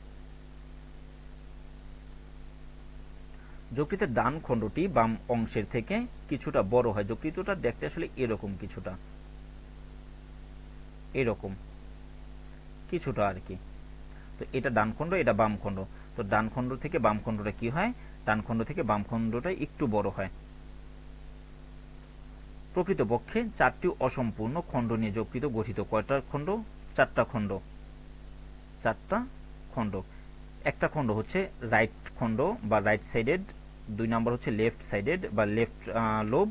যকৃতের ডান খণ্ডটি বাম অংশের থেকে কিছুটা বড় হয়। যকৃতটা দেখতে আসলে এরকম কিছুটা, এরকম কিছুটা আর কি। তো এটা ডান খণ্ড, এটা বাম খণ্ড। তো ডান খণ্ড থেকে বাম খণ্ডটা কি হয়? ডান খণ্ড থেকে বাম খণ্ডটা একটু বড় হয়। প্রকৃতপক্ষে 4টি অসম্পূর্ণ খণ্ড নিয়ে যকৃত গঠিত। কয়টা খণ্ড? 4টা খণ্ড। 4টা খণ্ড। একটা খণ্ড হচ্ছে রাইট খণ্ড বা রাইট সাইডেড, 2 নাম্বার হচ্ছে লেফট সাইডেড বা লেফট লোব,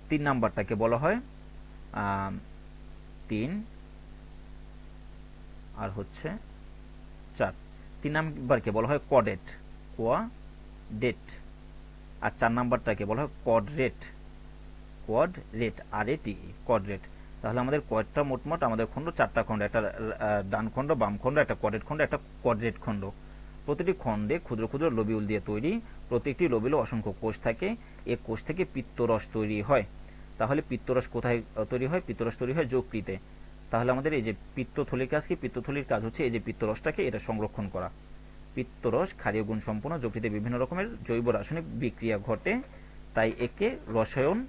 3 নাম্বারটাকে বলা হয় 3 আর হচ্ছে 4। 3 নাম্বারকে বলা হয় কোয়াডেট, আর 4 নাম্বারটাকে বলা হয় কোয়াড্রেট, কোয়াড্রেট। তাহলে আমাদের কয়টা মোটমোট আমাদের খণ্ড? 4টা খণ্ড। একটা ডান খণ্ড, বাম খণ্ড, একটা কোয়াড্রেট খণ্ড, একটা কোয়াড্রেট খণ্ড। প্রতিটি খণ্ডে ক্ষুদ্র ক্ষুদ্র লোবিউল দিয়ে তৈরি। প্রত্যেকটি লোবিউলে অসংখ্য কোষ থাকে। এই কোষ থেকে পিত্তরস তৈরি হয়। তাহলে পিত্তরস কোথায় তৈরি হয়? পিত্তরস তৈরি হয় যকৃতে। তাহলে আমাদের এই যে পিত্তথলির কাজ কি? পিত্তথলির কাজ হচ্ছে এই যে পিত্তরসটাকে এটা সংরক্ষণ করা। পিত্তরস ক্ষারীয় গুণ সম্পন্ন, যকৃতে বিভিন্ন রকমের জৈব রাসায়নিক বিক্রিয়া ঘটে, তাই একে রসায়ন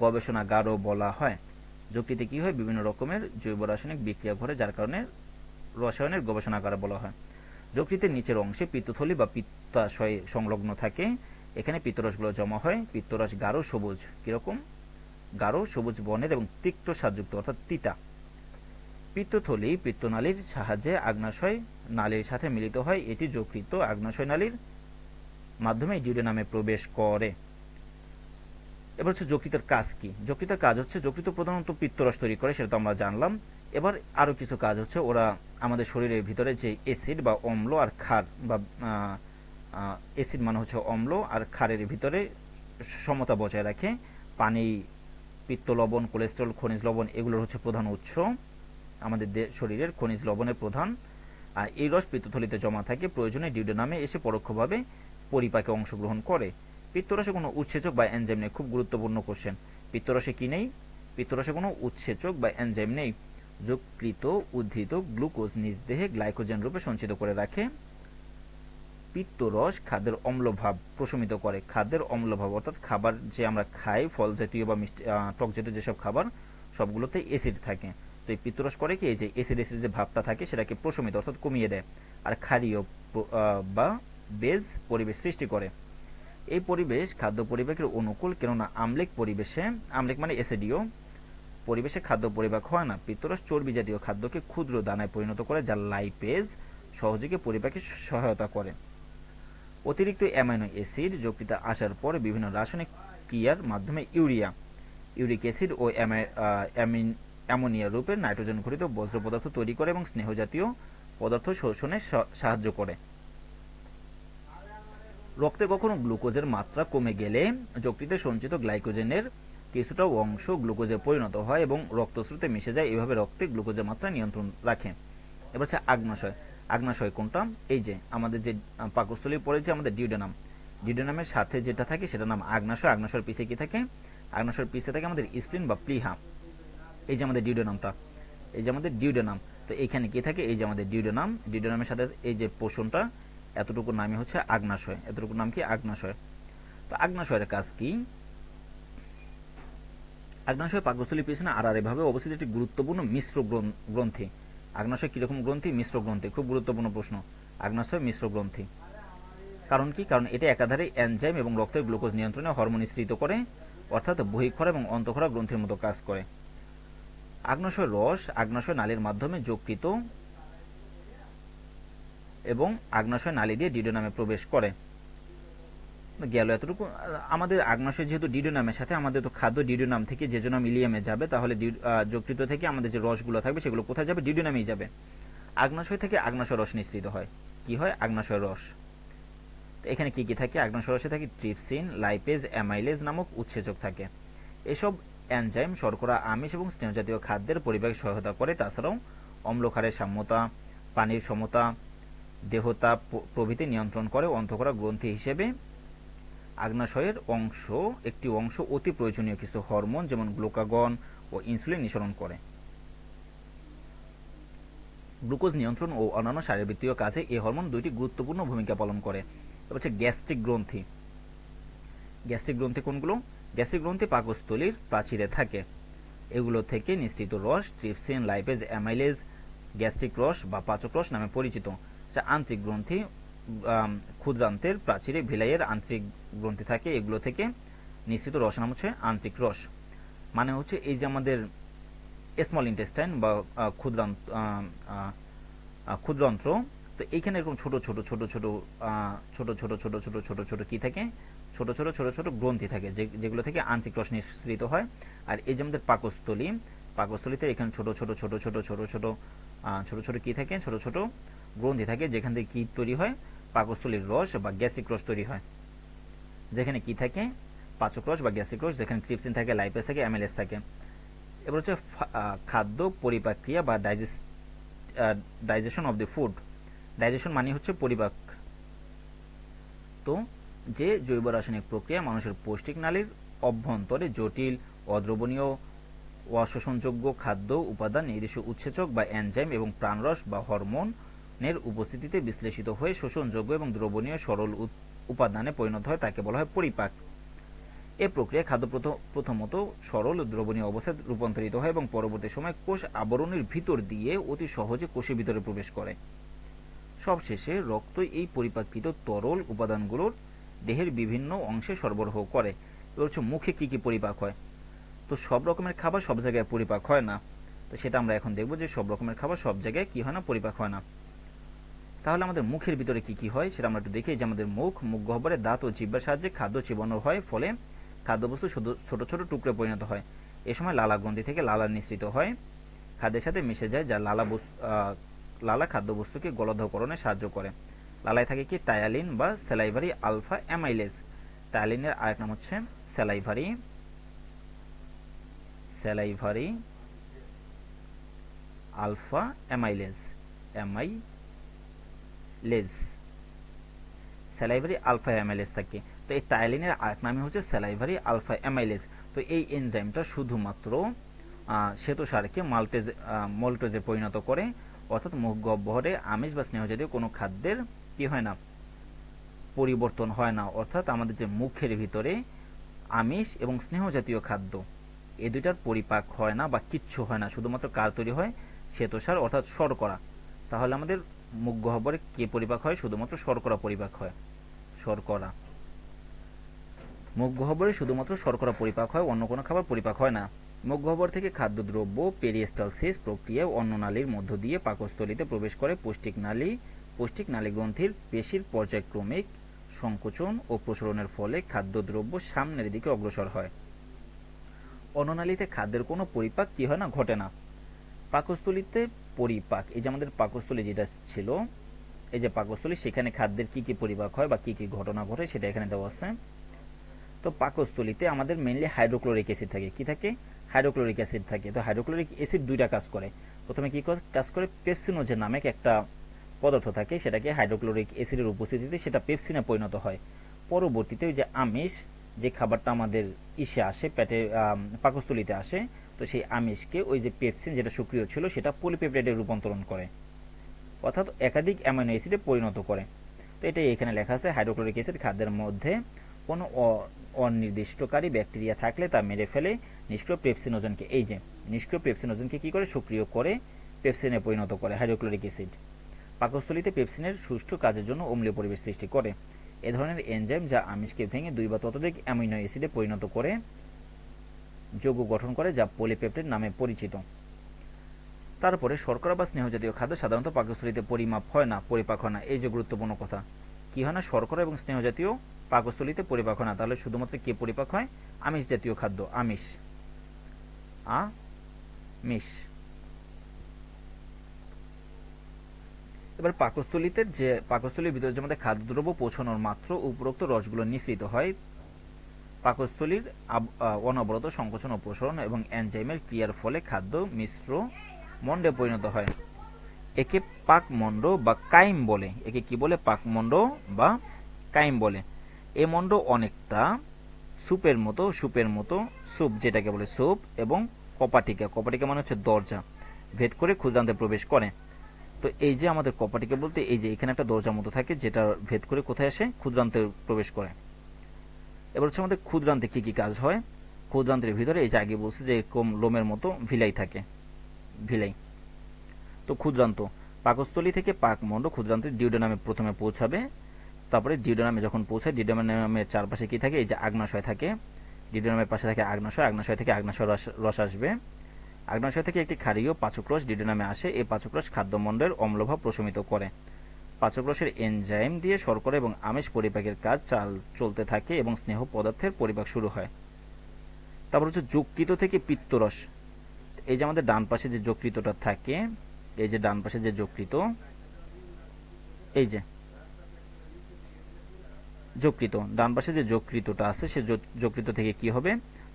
গবেষণাগারও বলা হয়। যকৃতে কি হয়? বিভিন্ন রকমের জৈব রাসায়নিক বিক্রিয়া ঘটে, যার কারণে রসায়নের গবেষণাগার বলা হয়। যকৃতের নিচের অংশে পিত্তথলি বা পিত্তাশয় সংলগ্ন থাকে। এখানে পিত্তরসগুলো জমা হয়। পিত্তরস গাঢ় সবুজ। কিরকম? গাঢ় সবুজ বর্ণের এবং তিক্ত স্বাদযুক্ত, অর্থাৎ তিতা। পিত্তথলি পিত্তনালীর সাহায্যে আগ্নাশয় নালীর সাথে মিলিত হয়। এটি যকৃত আগ্নাশয় নালীর মাধ্যমে ডিউডেনামে প্রবেশ করে। এবার হচ্ছে যকৃতের কাজ কি? যকৃতের কাজ হচ্ছে, যকৃত প্রধানত পিত্তরস তৈরি করে, সেটা তো আমরা জানলাম। এবার আরো কিছু কাজ হচ্ছে, ওরা আমাদের শরীরের ভিতরে যে অ্যাসিড বা অম্ল আর ক্ষার, বা অ্যাসিড মানে হচ্ছে অম্ল, আর ক্ষারের ভিতরে সমতা বজায় রাখে। পানি, পিত্ত লবণ, কোলেস্টেরল, খনিজ লবণ এগুলোর হচ্ছে প্রধান উৎস আমাদের শরীরের খনিজ লবণের প্রধান। আর এই রস পিত্তথলিতে জমা থাকে, প্রয়োজনে ডিউডেনামে এসে পরোক্ষভাবে পরিপাকে অংশগ্রহণ করে। পিত্তরসে কোনো উৎসেচক বা এনজাইম নেই। খুব গুরুত্বপূর্ণ কোশ্চেন। পিত্তরসে কি নেই? পিত্তরসে কোনো উৎসেচক বা এনজাইম নেই। যকৃত উদ্ধৃত গ্লুকোজ নিজ দেহে গ্লাইকোজেন রূপে সঞ্চিত করে রাখে। পিত্তরস খাদ্যের অম্লভাব প্রশমিত করে। খাদ্যের অম্লভাব অর্থাৎ খাবার যে আমরা খাই, ফল জাতীয় বা মিষ্টি টক জাতীয় যেসব খাবার সবগুলোতে অ্যাসিড থাকে। তো এই পিত্তরস করে কি, এই যে অ্যাসিড যে ভাবটা থাকে সেটাকে প্রশমিত অর্থাৎ কমিয়ে দেয়। আর ক্ষারীয় বা বেজ পরিবেশ সৃষ্টি করে। এই পরিবেশ খাদ্য পরিপাকের অনুকূল, কেননা আম্লিক পরিবেশে, আম্লিক মানে অ্যাসিডীয় পরিবেশে খাদ্য পরিপাক হয় না। পিত্তরস চর্বি জাতীয় খাদ্যকে ক্ষুদ্র দানায় পরিণত করে, যা লাইপেজ সহযোগে পরিপাকে সহায়তা করে। অতিরিক্ত অ্যামাইনো অ্যাসিড যকৃতে আসার পর বিভিন্ন রাসায়নিক ক্রিয়ার মাধ্যমে ইউরিক অ্যাসিড ও অ্যামোনিয়া রূপে নাইট্রোজেন ঘটিত বজ্র পদার্থ তৈরি করে এবং স্নেহ জাতীয় পদার্থ শোষণে সাহায্য করে। রক্তে কখনো গ্লুকোজের মাত্রা কমে গেলে যকৃতে সঞ্চিত গ্লাইকোজেনের কিছুটা অংশ গ্লুকোজে পরিণত হয় এবং রক্তস্রোতে মিশে যায়। এভাবে রক্তে গ্লুকোজের মাত্রা নিয়ন্ত্রণ রাখে। এবার হচ্ছে আগ্নাশয়। আগ্নাশয় কোনটা? এই যে আমাদের যে পাকস্থলীর পরে যে আমাদের ডিউডেনাম, ডিউডেনামের সাথে যেটা থাকে সেটার নাম আগ্নাশয়। আগ্নাশয়ের পিছে কি থাকে? আগ্নাশয়ের পিছে থাকে আমাদের স্প্লিন বা প্লিহা। এই যে আমাদের ডিউডেনামটা, এই যে আমাদের ডিউডেনাম, তো এইখানে কি থাকে? এই যে আমাদের ডিউডেনাম, ডিউডেনামের সাথে এই যে পোষণটা, এতটুকু নামই হচ্ছে আগ্নাশয়। এতটুকু নাম কি? আগ্নাশয়। তো আগ্নাশয়ের কাজ কি? আগ্নাশয় পাকস্থলীর পিছনে আড়াআড়িভাবে অবস্থিত একটি গুরুত্বপূর্ণ মিশ্র গ্রন্থি। আগ্নাশয় কিরকম গ্রন্থি? মিশ্র গ্রন্থি। খুব গুরুত্বপূর্ণ প্রশ্ন। আগ্নাশয় মিশ্র গ্রন্থি। কারণ কি? কারণ এটা একাধারে এনজাইম এবং রক্তের গ্লুকোজ নিয়ন্ত্রণে হরমোন নিঃসৃত করে, অর্থাৎ বহিঃক্ষরা এবং অন্তঃক্ষরা গ্রন্থির মতো কাজ করে। আগ্নাশয় রস আগ্নাশয় নালীর মাধ্যমে যকৃত এবং আগ্নাশয় নালী দিয়ে ডিউডেনামে প্রবেশ করে। গেল এতটুকু। আমাদের আগ্নাশয় যেহেতু ডিউডেনামের সাথে, আমাদের তো খাদ্য ডিউডেনাম থেকে জেজুনাম ইলিয়ামে যাবে, তাহলে যকৃত থেকে আমাদের যে রসগুলো থাকবে সেগুলো কোথায় যাবে? ডিউডেনামেই যাবে। আগ্নাশয় থেকে আগ্নাশয় রস নিঃসৃত হয়। কি হয়? আগ্নাশয় রস। এখানে কি কি থাকে? আগ্নাশয় রসে থাকে ট্রিপসিন, লাইপেজ, অ্যামাইলেজ নামক উৎসেচক থাকে। এসব এনজাইম শর্করা, আমিষ এবং স্নেহজাতীয় খাদ্যের পরিপাকে সহায়তা করে। তাছাড়াও অম্লক্ষারের সাম্যতা, পানির সমতা, দেহতাপ প্রভৃতি নিয়ন্ত্রণ করে। অন্তঃক্ষরা গ্রন্থি হিসেবে আগ্নাশয়ের একটি অংশ অতি প্রয়োজনীয় কিছু হরমোন যেমন গ্লুকাগন ও ইনসুলিন নিঃসরণ করে। গ্লুকোজ নিয়ন্ত্রণ ও অন্যান্য শারীরবৃত্তীয় কাজে এই হরমোন দুইটি গুরুত্বপূর্ণ ভূমিকা পালন করে। হচ্ছে গ্যাস্ট্রিক গ্রন্থি। গ্যাস্ট্রিক গ্রন্থি কোনগুলো? গ্যাস্ট্রিক গ্রন্থি পাকস্থলীর প্রাচীরে থাকে। এগুলো থেকে নিঃসৃত রস ট্রিপসিন, লাইপেজ, অ্যামাইলেজ গ্যাস্ট্রিক রস বা পাচক রস নামে পরিচিত। আন্ত্রিক গ্রন্থি ক্ষুদ্রান্তের প্রাচীরে ভিলাইয়ের আন্ত্রিক গ্রন্থি থাকে। এগুলো থেকে নিঃসৃত রস নাম হচ্ছে আন্ত্রিক রস। মানে হচ্ছে এই যে আমাদের স্মল ইন্টেস্টাইন বা ক্ষুদ্রান্ত্র, তো এইখানে এরকম ছোট ছোট ছোট ছোট ছোট ছোট ছোট ছোট ছোট ছোট কি থাকে? ছোট ছোট ছোট ছোট গ্রন্থি থাকে, যেগুলো থেকে আন্ত্রিক রস নিঃসৃত হয়। আর এই যে আমাদের পাকস্থলীতে এখানে ছোট ছোট ছোট ছোট ছোট ছোট ছোট ছোট কি থাকে? ছোট ছোট গ্রন্থি থাকে, যেখান থেকে কি তৈরি হয়? পাকস্থলীর রস বা গ্যাস্ট্রিক রস তৈরি হয়। যেখানে কি থাকে? পাচক রস বা গ্যাস্ট্রিক রস, যেখানে ট্রিপসিন থাকে, লাইপেজ থাকে, অ্যামাইলেজ থাকে। এবার হচ্ছে খাদ্য পরিপাক ক্রিয়া বা digestion of the food. Digestion মানে হচ্ছে পরিপাক। তো যে জৈব রাসায়নিক প্রক্রিয়া মানুষের পৌষ্টিক নালীর অভ্যন্তরে জটিল, অদ্রবণীয়, অশোষণযোগ্য খাদ্য উপাদান নির্দিষ্ট উৎসেচক বা এনজাইম এবং প্রাণরস বা হরমোনের উপস্থিতিতে বিশ্লেষিত হয়ে শোষণযোগ্য এবং দ্রবণীয় সরল উপাদানে পরিণত হয়, তাকে বলা হয় পরিপাক। এ প্রক্রিয়া খাদ্য প্রথমত সরল দ্রবণীয় অবস্থায় রূপান্তরিত হয় এবং পরবর্তী সময় কোষ আবরণের ভিতর দিয়ে অতি সহজে কোষের ভিতরে প্রবেশ করে। সবশেষে রক্ত এই পরিপাককৃত তরল উপাদানগুলোর দেহের বিভিন্ন অংশে সরবরাহ করে। এবার হচ্ছে মুখে কি কি পরিপাক হয়? তো সব রকমের খাবার সব জায়গায় পরিপাক হয় না। তো সেটা আমরা এখন দেখব যে সব রকমের খাবার সব জায়গায় কি হয় না? পরিপাক হয় না। তাহলে আমাদের মুখের ভিতরে কি কি হয় সেটা আমরা একটু দেখি। যে আমাদের মুখ গহ্বরে দাঁত ও জিহ্বার সাহায্যে খাদ্য চিবানো হয়, ফলে খাদ্যবস্তু ছোট ছোট টুকরো পরিণত হয়। এ সময় লালা গ্রন্থি থেকে লালা নিঃসৃত হয়, খাদ্যের সাথে মিশে যায়, যা লালা খাদ্যবস্তুকে গলদকরণে সাহায্য করে। লালায় থাকে কি? টায়ালিন বা স্যালাইভারি আলফা অ্যামাইলেজ। টায়ালিনের আরেক নাম হচ্ছে salivary alpha amylase. Salivary alpha amylase থাকে। তো এই টায়ালিনের আরেক নামই হচ্ছে স্যালাইভারি আলফা অ্যামাইলেজ। তো এই এনজাইমটা শুধুমাত্র শ্বেতসারকে মল্টেজে পরিণত করে, অর্থাৎ মুখ গহ্বরে আমিষ বা স্নেহজাতীয় কোনো খাদ্যের কি হয় না, পরিবর্তন হয় না। অর্থাৎ আমাদের যে মুখের ভিতরে আমিষ এবং স্নেহজাতীয় খাদ্য এই দুইটার পরিপাক হয় না বা কিচ্ছু হয় না, শুধুমাত্র কার তৈরি হয়, শ্বেতসার অর্থাৎ শর্করা। তাহলে আমাদের মুখ গহ্বরে কে পরিপাক হয়, শুধুমাত্র শর্করা পরিপাক হয়। শর্করা, মুখ গহ্বরে শুধুমাত্র শর্করা পরিপাক হয়, অন্য কোনো খাবার পরিপাক হয় না। মুখ গহ্বর থেকে খাদ্যদ্রব্য পেরিস্টালসিস প্রক্রিয়ায় অন্য নালীর মধ্য দিয়ে পাকস্থলীতে প্রবেশ করে। পৌষ্টিক নালী গ্রন্থির পেশির পর্যায়ক্রমিক সংকোচন ও প্রসারণের ফলে খাদ্যদ্রব্য সামনের দিকে অগ্রসর হয়। অন্ননালীতে খাদ্যের কোনো পরিপাক কি হয় না, ঘটে না। পাকস্থলীতে পরিপাক, এই যে আমাদের পাকস্থলী যেটা ছিল, এই যে পাকস্থলী, সেখানে খাদ্যের কি কি পরিপাক হয় বা কি কি ঘটনা ঘটে সেটা এখানে দেওয়া আছে। তো পাকস্থলীতে আমাদের মেইনলি হাইড্রোক্লোরিক অ্যাসিড থাকে। কি থাকে, হাইড্রোক্লোরিক অ্যাসিড থাকে। তো হাইড্রোক্লোরিক অ্যাসিড দুইটা কাজ করে। প্রথমে কি কাজ করে, পেপসিনোজেন নামে একটা পদার্থ থাকে, সেটাকে হাইড্রোক্লোরিক অ্যাসিডের উপস্থিতিতে সেটা পেপসিনে পরিণত হয়। পরবর্তীতে ওই যে আমিষ, যে খাবারটা আমাদের ইসে আসে, পেটে পাকস্থলীতে আসে, তো সেই আমিষকে ওই যে পেপসিন যেটা সক্রিয় ছিল সেটা পলিপেপটাইডে রূপান্তরণ করে, অর্থাৎ একাধিক অ্যামাইনো অ্যাসিডে পরিণত করে। তো এটাই এখানে লেখা আছে, হাইড্রোক্লোরিক অ্যাসিড খাদ্যের মধ্যে কোনো অনির্দিষ্টকারী ব্যাকটেরিয়া থাকলে তা মেরে ফেলে নিষ্ক্রিয় পেপসিনোজেনকে। এই যে নিষ্ক্রিয় পেপসিনোজেনকে কি করে, সক্রিয় করে পেপসিনে পরিণত করে হাইড্রোক্লোরিক অ্যাসিড। পাকস্থলীতে পেপসিনের সুষ্ঠু কাজের জন্য অম্লীয় পরিবেশ সৃষ্টি করে। এ ধরনের এনজাইম যা আমিষকে ভেঙে 2 বা ততোধিক অ্যামিনো অ্যাসিডে পরিণত করে যৌগ গঠন করে, যা পলিপেপটাইড নামে পরিচিত। তারপরে শর্করা বা স্নেহজাতীয় খাদ্য সাধারণত পাকস্থলীতে পরিমাপ হয় না, পরিপাক হয় না। এই যে গুরুত্বপূর্ণ কথা, কি হয় না, শর্করা এবং স্নেহজাতীয় পাকস্থলীতে পরিপাক হয় না। তাহলে শুধুমাত্র কে পরিপাক হয়, আমিষ জাতীয় খাদ্য, আমিষ। এবার পাকস্থলীর ভিতরে যে আমাদের খাদ্যদ্রব্য পৌঁছানোর মাত্র উপরোক্ত রসগুলো নিঃসৃত হয়। পাকস্থলীর অনবরত সংকোচন ও প্রসারণ এবং এনজাইমের ক্রিয়ার ফলে খাদ্য মিশ্র মণ্ডে পরিণত হয়। একে পাকমণ্ড বা কাইম বলে। একে কি বলে, পাকমণ্ড বা কাইম বলে। এ মণ্ড অনেকটা সুপের মতো, সুপ যেটাকে বলে সুপ, এবং কপাটিকা মানে হচ্ছে দরজা, ভেদ করে ক্ষুদ্রান্তে প্রবেশ করে। তো এই যে আমাদের কপাটিকা বলতে এই যে এখানে একটা দরজার মতো থাকে, যেটা ভেদ করে কোথায় আসে, ক্ষুদ্রান্তে প্রবেশ করে। এবার হচ্ছে আমাদের ক্ষুদ্রান্তে কি কি কাজ হয়। ক্ষুদ্রান্তের ভিতরে এই যে আগে বলছে যে এরকম লোমের মতো ভিলাই থাকে, ভিলাই। তো ক্ষুদ্রান্ত, পাকস্থলী থেকে পাকমণ্ড ক্ষুদ্রান্তের ডিউডেনামে প্রথমে পৌঁছাবে। তারপরে ডিউডেনামে যখন পৌঁছায়, ডিউডেনামের চারপাশে কি থাকে, এই যে আগ্নাশয় থাকে। ডিউডেনামের পাশে থাকে আগ্নাশয় থেকে আগ্নাশয় রস আসবে। আগ্নাশয় থেকে একটি ক্ষারীয় পাচকরস ডিউডেনামে আসে। এই পাচকরস খাদ্যমণ্ডলের অম্লভাব প্রশমিত করে। পাচকরসের এনজাইম দিয়ে শর্করা এবং আমিষ পরিপাকের কাজ চলতে থাকে এবং স্নেহ পদার্থের পরিপাক শুরু হয়। তারপর হচ্ছে যকৃত থেকে পিত্তরস। এই যে আমাদের ডান পাশে যে যকৃতটা থাকে, এই যে ডান পাশে যে যকৃত, এই যে যকৃত, ডান পাশে যে যকৃতটা আছে, সে যকৃত থেকে কি হবে,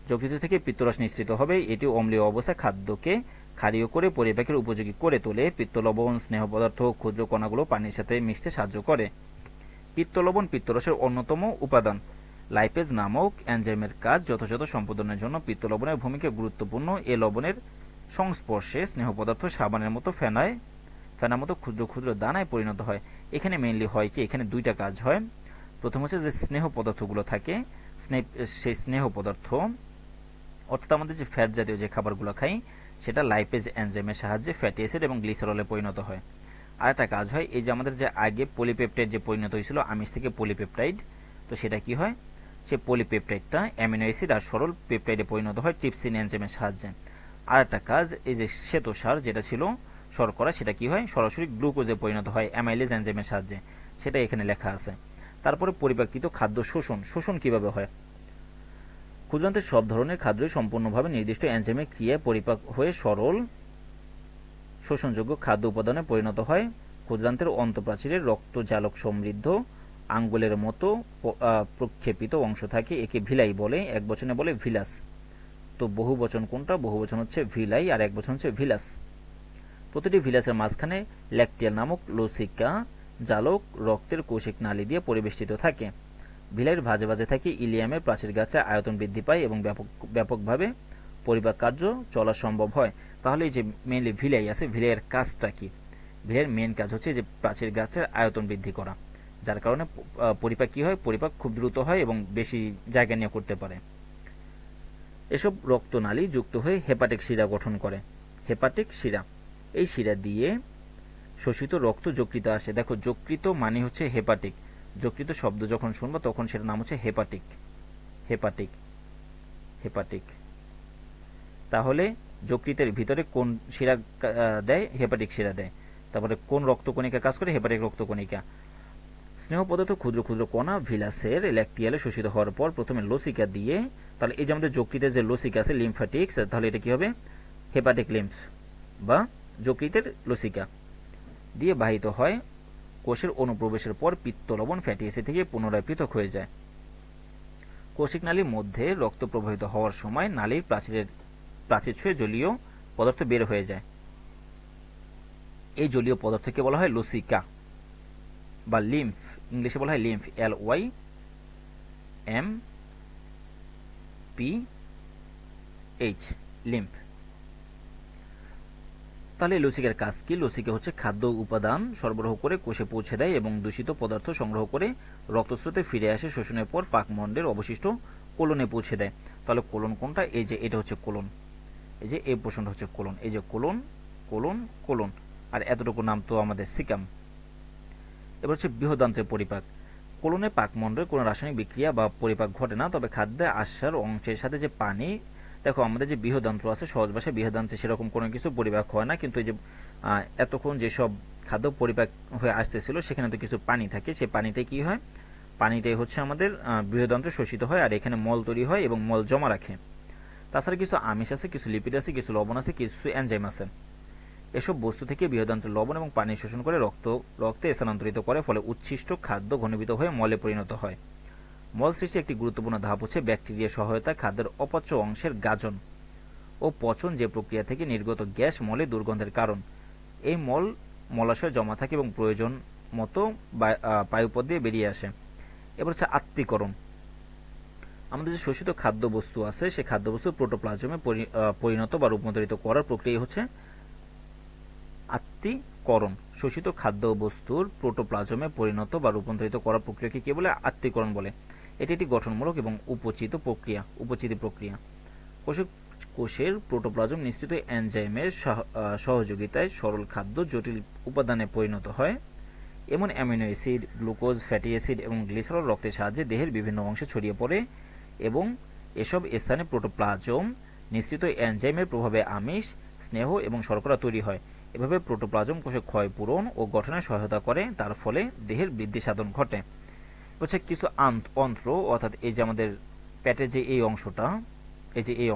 যকৃত থেকে পিত্তরস নিঃসৃত হবে। এটি অম্লীয় অবস্থা খাদ্যকে ক্ষারীয় করে পরিপাকের উপযোগী করে তোলে। পিত্তলবণ স্নেহ পদার্থ ক্ষুদ্র কণাগুলো পানির সাথে মিশতে সাহায্য করে। পিত্তলবণ পিত্তরসের অন্যতম উপাদান। লাইপেজ নামক এনজাইমের কাজ যথাযথ সম্পাদনের জন্য পিত্তলবণের ভূমিকা গুরুত্বপূর্ণ। এ লবণের সংস্পর্শে স্নেহ পদার্থ সাবানের মতো ফেনার মতো ক্ষুদ্র ক্ষুদ্র দানায় পরিণত হয়। এখানে মেইনলি হয় কি, এখানে দুইটা কাজ হয়। প্রথম হচ্ছে যে স্নেহ পদার্থগুলো থাকে, সেই স্নেহ পদার্থ অর্থাৎ আমাদের যে ফ্যাট জাতীয় যে খাবারগুলো খাই, সেটা লাইপেজ এনজাইমের সাহায্যে ফ্যাটি অ্যাসিড এবং গ্লিসারলে পরিণত হয়। আর একটা কাজ হয়, এই যে আমাদের যে আগে পলিপেপটাইড যে পরিণত হয়েছিল আমিষ থেকে পলিপেপটাইড, তো সেটা কি হয়, সে পলিপেপটাইডটা অ্যামিনো অ্যাসিড আর সরল পেপটাইডে পরিণত হয় ট্রিপসিন এনজাইমের সাহায্যে। আর একটা কাজ, এই যে শ্বেতসার যেটা ছিল শর্করা, সেটা কি হয়, সরাসরি গ্লুকোজে পরিণত হয় অ্যামাইলেজ এনজাইমের সাহায্যে, সেটা এখানে লেখা আছে। তারপরে পরিপাকৃত খাদ্য শোষণ কিভাবে হয়। ক্ষুদ্রান্তের সব ধরনের খাদ্যই সম্পূর্ণভাবে নির্দিষ্ট এনজাইমের ক্রিয়ায় পরিপাক হয়ে সরল শোষণযোগ্য খাদ্য উপাদানে পরিণত হয়। ক্ষুদ্রান্তের অন্তঃপ্রাচীরের রক্তজালক সমৃদ্ধ আঙ্গুলের মতো প্রক্ষেপিত অংশ থাকে, একে ভিলাই বলে, একবচনে বলে ভিলাস। তো বহুবচন কোনটা, বহুবচন হচ্ছে ভিলাই আর একবচন হচ্ছে ভিলাস। প্রতিটি ভিলাসের মাঝখানে ল্যাকটিয়াল নামক লসিকা জালক রক্তের কৌশিক নালী দিয়ে পরিবেষ্টিত থাকে। ভিলাইয়ের ভাঁজে ভাঁজে থাকে ইলিয়ামের প্রাচীর গাত্রে আয়তন বৃদ্ধি পায় এবং ব্যাপকভাবে পরিপাক কার্য চলা সম্ভব হয়। তাহলে এই যে মেইনলি ভিলাই আছে, ভিলাইয়ের কাজটা কি? ভিলাইয়ের মেইন কাজ হচ্ছে যে প্রাচীর গাত্রের আয়তন বৃদ্ধি করা, যার কারণে পরিপাক কি হয়, পরিপাক খুব দ্রুত হয় এবং বেশি জায়গা নিয়ে করতে পারে। এসব রক্তনালী যুক্ত হয়ে হেপাটিক শিরা গঠন করে। হেপাটিক শিরা, এই শিরা দিয়ে শোষিত রক্ত যকৃত আসে। দেখো যকৃত মানে হচ্ছে হেপাটিক, যকৃত শব্দ যখন শুনবো তখন সেটার নাম হচ্ছে হেপাটিক। Hepatic, hepatic. তাহলে যকৃতের ভিতরে কোন শিরা দেয়? হেপাটিক শিরা দেয়। তারপরে কোন রক্তকণিকা কাজ করে? হেপাটিক রক্তকণিকা। স্নেহ পদার্থ ক্ষুদ্র ক্ষুদ্র কণা ভিলাসের ল্যাকটিয়ালে শোষিত হওয়ার পর প্রথমে লসিকা দিয়ে, তাহলে এই যে আমাদের যকৃতের যে লসিকা আছে লিম্ফ্যাটিক্স, তাহলে এটা কি হবে? হেপাটিক লিম্ফ বা যকৃতের লসিকা দিয়ে বাহিত হয়। কোষের অনুপ্রবেশের পর পিত্ত লবণ ফ্যাটি অ্যাসিড থেকে পুনরায় পৃথক হয়ে যায়। কোষিক নালীর মধ্যে রক্ত প্রবাহিত হওয়ার সময় নালীর প্রাচীর ছুঁয়ে জলীয় পদার্থ বের হয়ে যায়। এই জলীয় পদার্থকে বলা হয় লসিকা বা লিম্ফ, ইংলিশে বলা হয় লিম্ফ, LYMPH, লিম্ফ। তাহলে লসিকার কাজ কি? লসিকা হচ্ছে খাদ্য উপাদান সরবরাহ করে কোষে পৌঁছে দেয় এবং দূষিত পদার্থ সংগ্রহ করে রক্তস্রোতে ফিরে আসে শোষণের পর পাকমণ্ডলের অবশিষ্ট কোলনে পৌঁছে দেয়। তাহলে কোলন কোনটা? এই যে এটা হচ্ছে কোলন, এই যে এই পোর্শনটা হচ্ছে কোলন, এই যে কোলন, কোলন, কোলন, আর এতটুকু নাম তো আমাদের সিকাম। এবার হচ্ছে বৃহদান্ত্রের পরিপাক। কোলনে পাকমণ্ডলে কোনো রাসায়নিক বিক্রিয়া বা পরিপাক ঘটে না, তবে খাদ্যে আসার অংশের সাথে যে পানি, দেখো আমাদের যে বৃহদান্ত্র আছে, সহজ ভাষায় বৃহদান্ত্রে সেরকম কোনো কিছু পরিপাক হয় না, কিন্তু এই যে এতক্ষণ যেসব খাদ্য পরিপাক হয়ে আসতেছিল সেখানে তো কিছু পানি থাকে, সেই পানিটাই কি হয়? পানিটাই হচ্ছে আমাদের বৃহদান্ত্রে শোষিত হয় আর এখানে মল তৈরি হয় এবং মল জমা রাখে। তাছাড়া কিছু আমিষ আছে, কিছু লিপিড আছে, কিছু লবণ আছে, কিছু এনজাইম আছে। এসব বস্তু থেকে বৃহদান্ত্র লবণ এবং পানি শোষণ করে রক্তে স্থানান্তরিত করে, ফলে উচ্ছিষ্ট খাদ্য ঘনীভূত হয়ে মলে পরিণত হয়। মল সৃষ্টি একটি গুরুত্বপূর্ণ ধাপ হচ্ছে ব্যাকটেরিয়ার সহায়তায় খাদ্যের অপচ্য অংশের গাজন ও পচন, যে প্রক্রিয়া থেকে নির্গত গ্যাস মলে দুর্গন্ধের কারণ। এই মল মলাশয়ে জমা থাকে এবং প্রয়োজন মতো বায়ুপথ দিয়ে বেরিয়ে আসে। এবার হচ্ছে আত্তীকরণ। আমাদের যে শোষিত খাদ্যবস্তু আছে সেই খাদ্যবস্তু প্রোটোপ্লাজমে পরিণত বা রূপান্তরিত করার প্রক্রিয়া হচ্ছে আত্তীকরণ। শোষিত খাদ্যবস্তুর প্রোটোপ্লাজমে পরিণত বা রূপান্তরিত করার প্রক্রিয়াকে কি বলে? আত্তীকরণ বলে। এটি একটি গঠনমূলক এবং উপচিত প্রক্রিয়া। কোষের প্রোটোপ্লাজম নিঃসৃত এনজাইমের সহযোগিতায় সরল খাদ্য জটিল উপাদানে পরিণত হয়। এমন amino acid, glucose, fatty acid এবং গ্লিসারল রক্তের সাহায্যে দেহের বিভিন্ন অংশে ছড়িয়ে পড়ে এবং এসব স্থানে প্রোটোপ্লাজম নিঃসৃত এনজাইমের প্রভাবে আমিষ, স্নেহ এবং শর্করা তৈরি হয়। এভাবে প্রোটোপ্লাজম কোষে ক্ষয় পূরণ ও গঠনে সহায়তা করে, তার ফলে দেহের বৃদ্ধি সাধন ঘটে। হচ্ছে কিছু অন্ত্র, অর্থাৎ এই যে আমাদের পেটের যে এই অংশটা, এই যে এই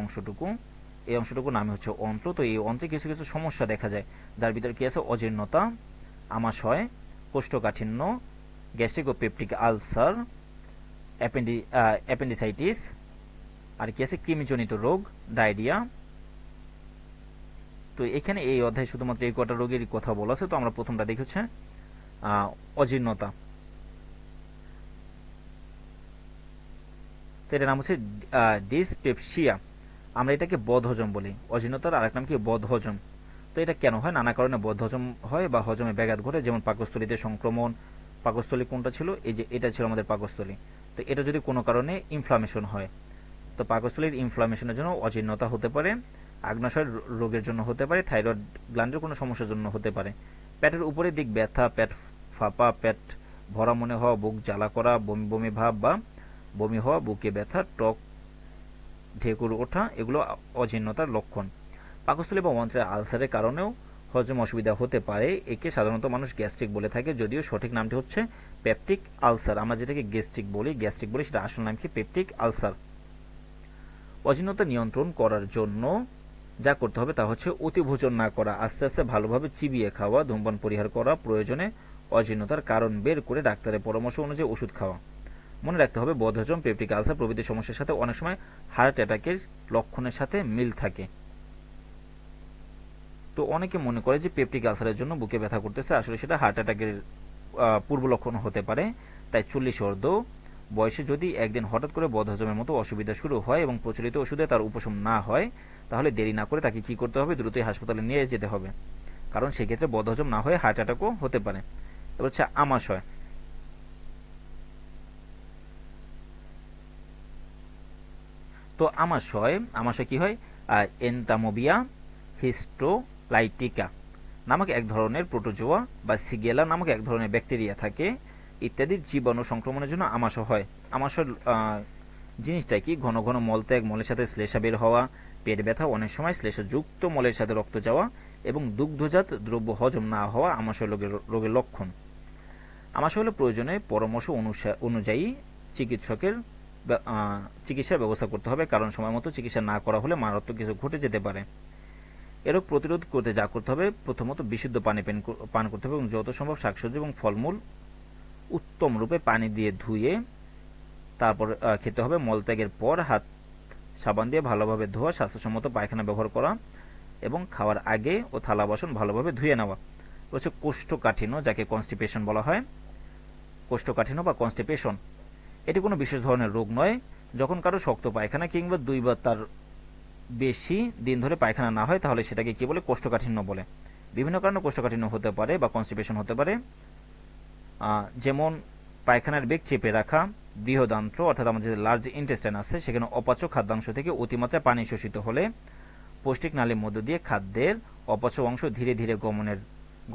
অংশটুকু নামে হচ্ছে অন্ত্র। তো এই অন্ত্রে কিছু কিছু সমস্যা দেখা যায়, যার ভিতরে কি আছে? অজীর্ণতা, আমাশয়, কোষ্ঠকাঠিন্য, গ্যাস্ট্রিক ও পেপটিক আলসার, অ্যাপেন্ডিসাইটিস, আর কি আছে? কৃমিজনিত রোগ, ডায়রিয়া। তো এখানে এই অধ্যায়ে শুধুমাত্র এই কটা রোগের কথা বলা আছে। তো আমরা প্রথমটা দেখি হচ্ছে অজীর্ণতা। তো এটার নাম হচ্ছে ডিসপেপসিয়া। আমরা এটাকে বদহজম বলি। অজীর্ণতার আরেক নাম কি? বদহজম। তো এটা কেন হয়? নানা কারণে বদহজম হয় বা হজমে ব্যাঘাত ঘটে, যেমন পাকস্থলীতে সংক্রমণ। পাকস্থলী কোনটা ছিল? এই যে এটা ছিল আমাদের পাকস্থলী। তো এটা যদি কোনো কারণে ইনফ্লামেশন হয়, তো পাকস্থলীর ইনফ্লামেশনের জন্য অজীর্ণতা হতে পারে, আগ্নাশয় রোগের জন্য হতে পারে, থাইরয়েড গ্ল্যান্ডের কোনো সমস্যার জন্য হতে পারে। পেটের উপরের দিক ব্যথা, পেট ফাঁপা, পেট ভরা মনে হওয়া, বুক জ্বালা করা, বমি বমি ভাব বা বমি হওয়া, বুকে ব্যথা, টক ঢেকুর ওঠা, এগুলো অজীর্ণতার লক্ষণ। পাকস্থলী বা অন্ত্রের আলসারের কারণেও হজম অসুবিধা হতে পারে। একে সাধারণত মানুষ গ্যাস্ট্রিক বলে থাকে, যদিও সঠিক নামটি হচ্ছে পেপটিক আলসার। আমরা যেটাকে গ্যাস্ট্রিক বলি সেটা আসল নাম কি? Peptic ulcer. অজীর্ণতা নিয়ন্ত্রণ করার জন্য যা করতে হবে তা হচ্ছে অতিভোজন না করা, আস্তে আস্তে ভালোভাবে চিবিয়ে খাওয়া, ধূমপান পরিহার করা, প্রয়োজনে অজীর্ণতার কারণ বের করে ডাক্তারের পরামর্শ অনুযায়ী ওষুধ খাওয়া। মনে রাখতে হবে বদহজম, পেপটিক আলসার প্রভৃতি সমস্যার সাথে অনেক সময় হার্ট অ্যাটাকের লক্ষণের সাথে মিল থাকে। তো অনেকে মনে করে যে পেপটিক আলসারের জন্য বুকে ব্যথা করতেছে, আসলে সেটা হার্ট অ্যাটাকের পূর্ব লক্ষণ হতে পারে। তাই 40 ঊর্ধ্ব বয়সে যদি একদিন হঠাৎ করে বদহজমের মতো অসুবিধা শুরু হয় এবং প্রচলিত ওষুধে তার উপশম না হয়, তাহলে দেরি না করে তাকে কি করতে হবে, দ্রুতই হাসপাতালে নিয়ে যেতে হবে, কারণ সেক্ষেত্রে বদহজম না হয়ে হার্ট অ্যাটাকও হতে পারে। এবার হচ্ছে আমাশয়। তো আমাশয় কি হয়, এন্টামোবিয়া হিস্টোলাইটিকা নামক এক ধরনের প্রোটোজোয়া বা সিগেলা নামক এক ধরনের ব্যাকটেরিয়া থাকে ইত্যাদির জীবাণু সংক্রমণের জন্য আমাশয় হয়। আমাশয় জিনিসটা কি, ঘন ঘন মলত্যাগ, মলের সাথে শ্লেষা বের হওয়া, পেট ব্যথা, অনেক সময় শ্লেষযুক্ত মলের সাথে রক্ত যাওয়া এবং দুগ্ধজাত দ্রব্য হজম না হওয়া আমাশয় রোগের লক্ষণ। আমাশয় হলে প্রয়োজনে পরামর্শ অনুযায়ী চিকিৎসকের চিকিৎসার ব্যবস্থা করতে হবে, কারণ সময় মতো চিকিৎসা না করা হলে মারাত্মক কিছু ঘটে যেতে পারে। এ রোগ প্রতিরোধ করতে যা করতে হবে, প্রথমত বিশুদ্ধ পানি পান করতে হবে এবং যত সম্ভব শাকসবজি এবং ফলমূল উত্তম রূপে পানি দিয়ে ধুয়ে তারপর খেতে হবে। মলত্যাগের পর হাত সাবান দিয়ে ভালোভাবে ধোয়া, স্বাস্থ্যসম্মত পায়খানা ব্যবহার করা এবং খাওয়ার আগে ও থালা বাসন ভালোভাবে ধুয়ে নেওয়া। হচ্ছে কোষ্ঠকাঠিন্য, যাকে কনস্টিপেশন বলা হয়। কোষ্ঠকাঠিন্য বা কনস্টিপেশন এটি কোনো বিশেষ ধরনের রোগ নয়। যখন কারো শক্ত পায়খানা কিংবা 2 বা তার বেশি দিন ধরে পায়খানা না হয়, তাহলে সেটাকে কি বলে, কোষ্ঠকাঠিন্য বলে। বিভিন্ন কারণে কোষ্ঠকাঠিন্য হতে পারে বা কনস্টিপেশন হতে পারে, যেমন পায়খানার বেগ চেপে রাখা, বৃহদান্ত্র অর্থাৎ আমাদের যে লার্জ ইন্টেস্টাইন আছে সেখানে অপাচ্য খাদ্যাংশ থেকে অতিমাত্রায় পানি শোষিত হলে, পৌষ্টিক নালীর মধ্য দিয়ে খাদ্যের অপাচ্য অংশ ধীরে ধীরে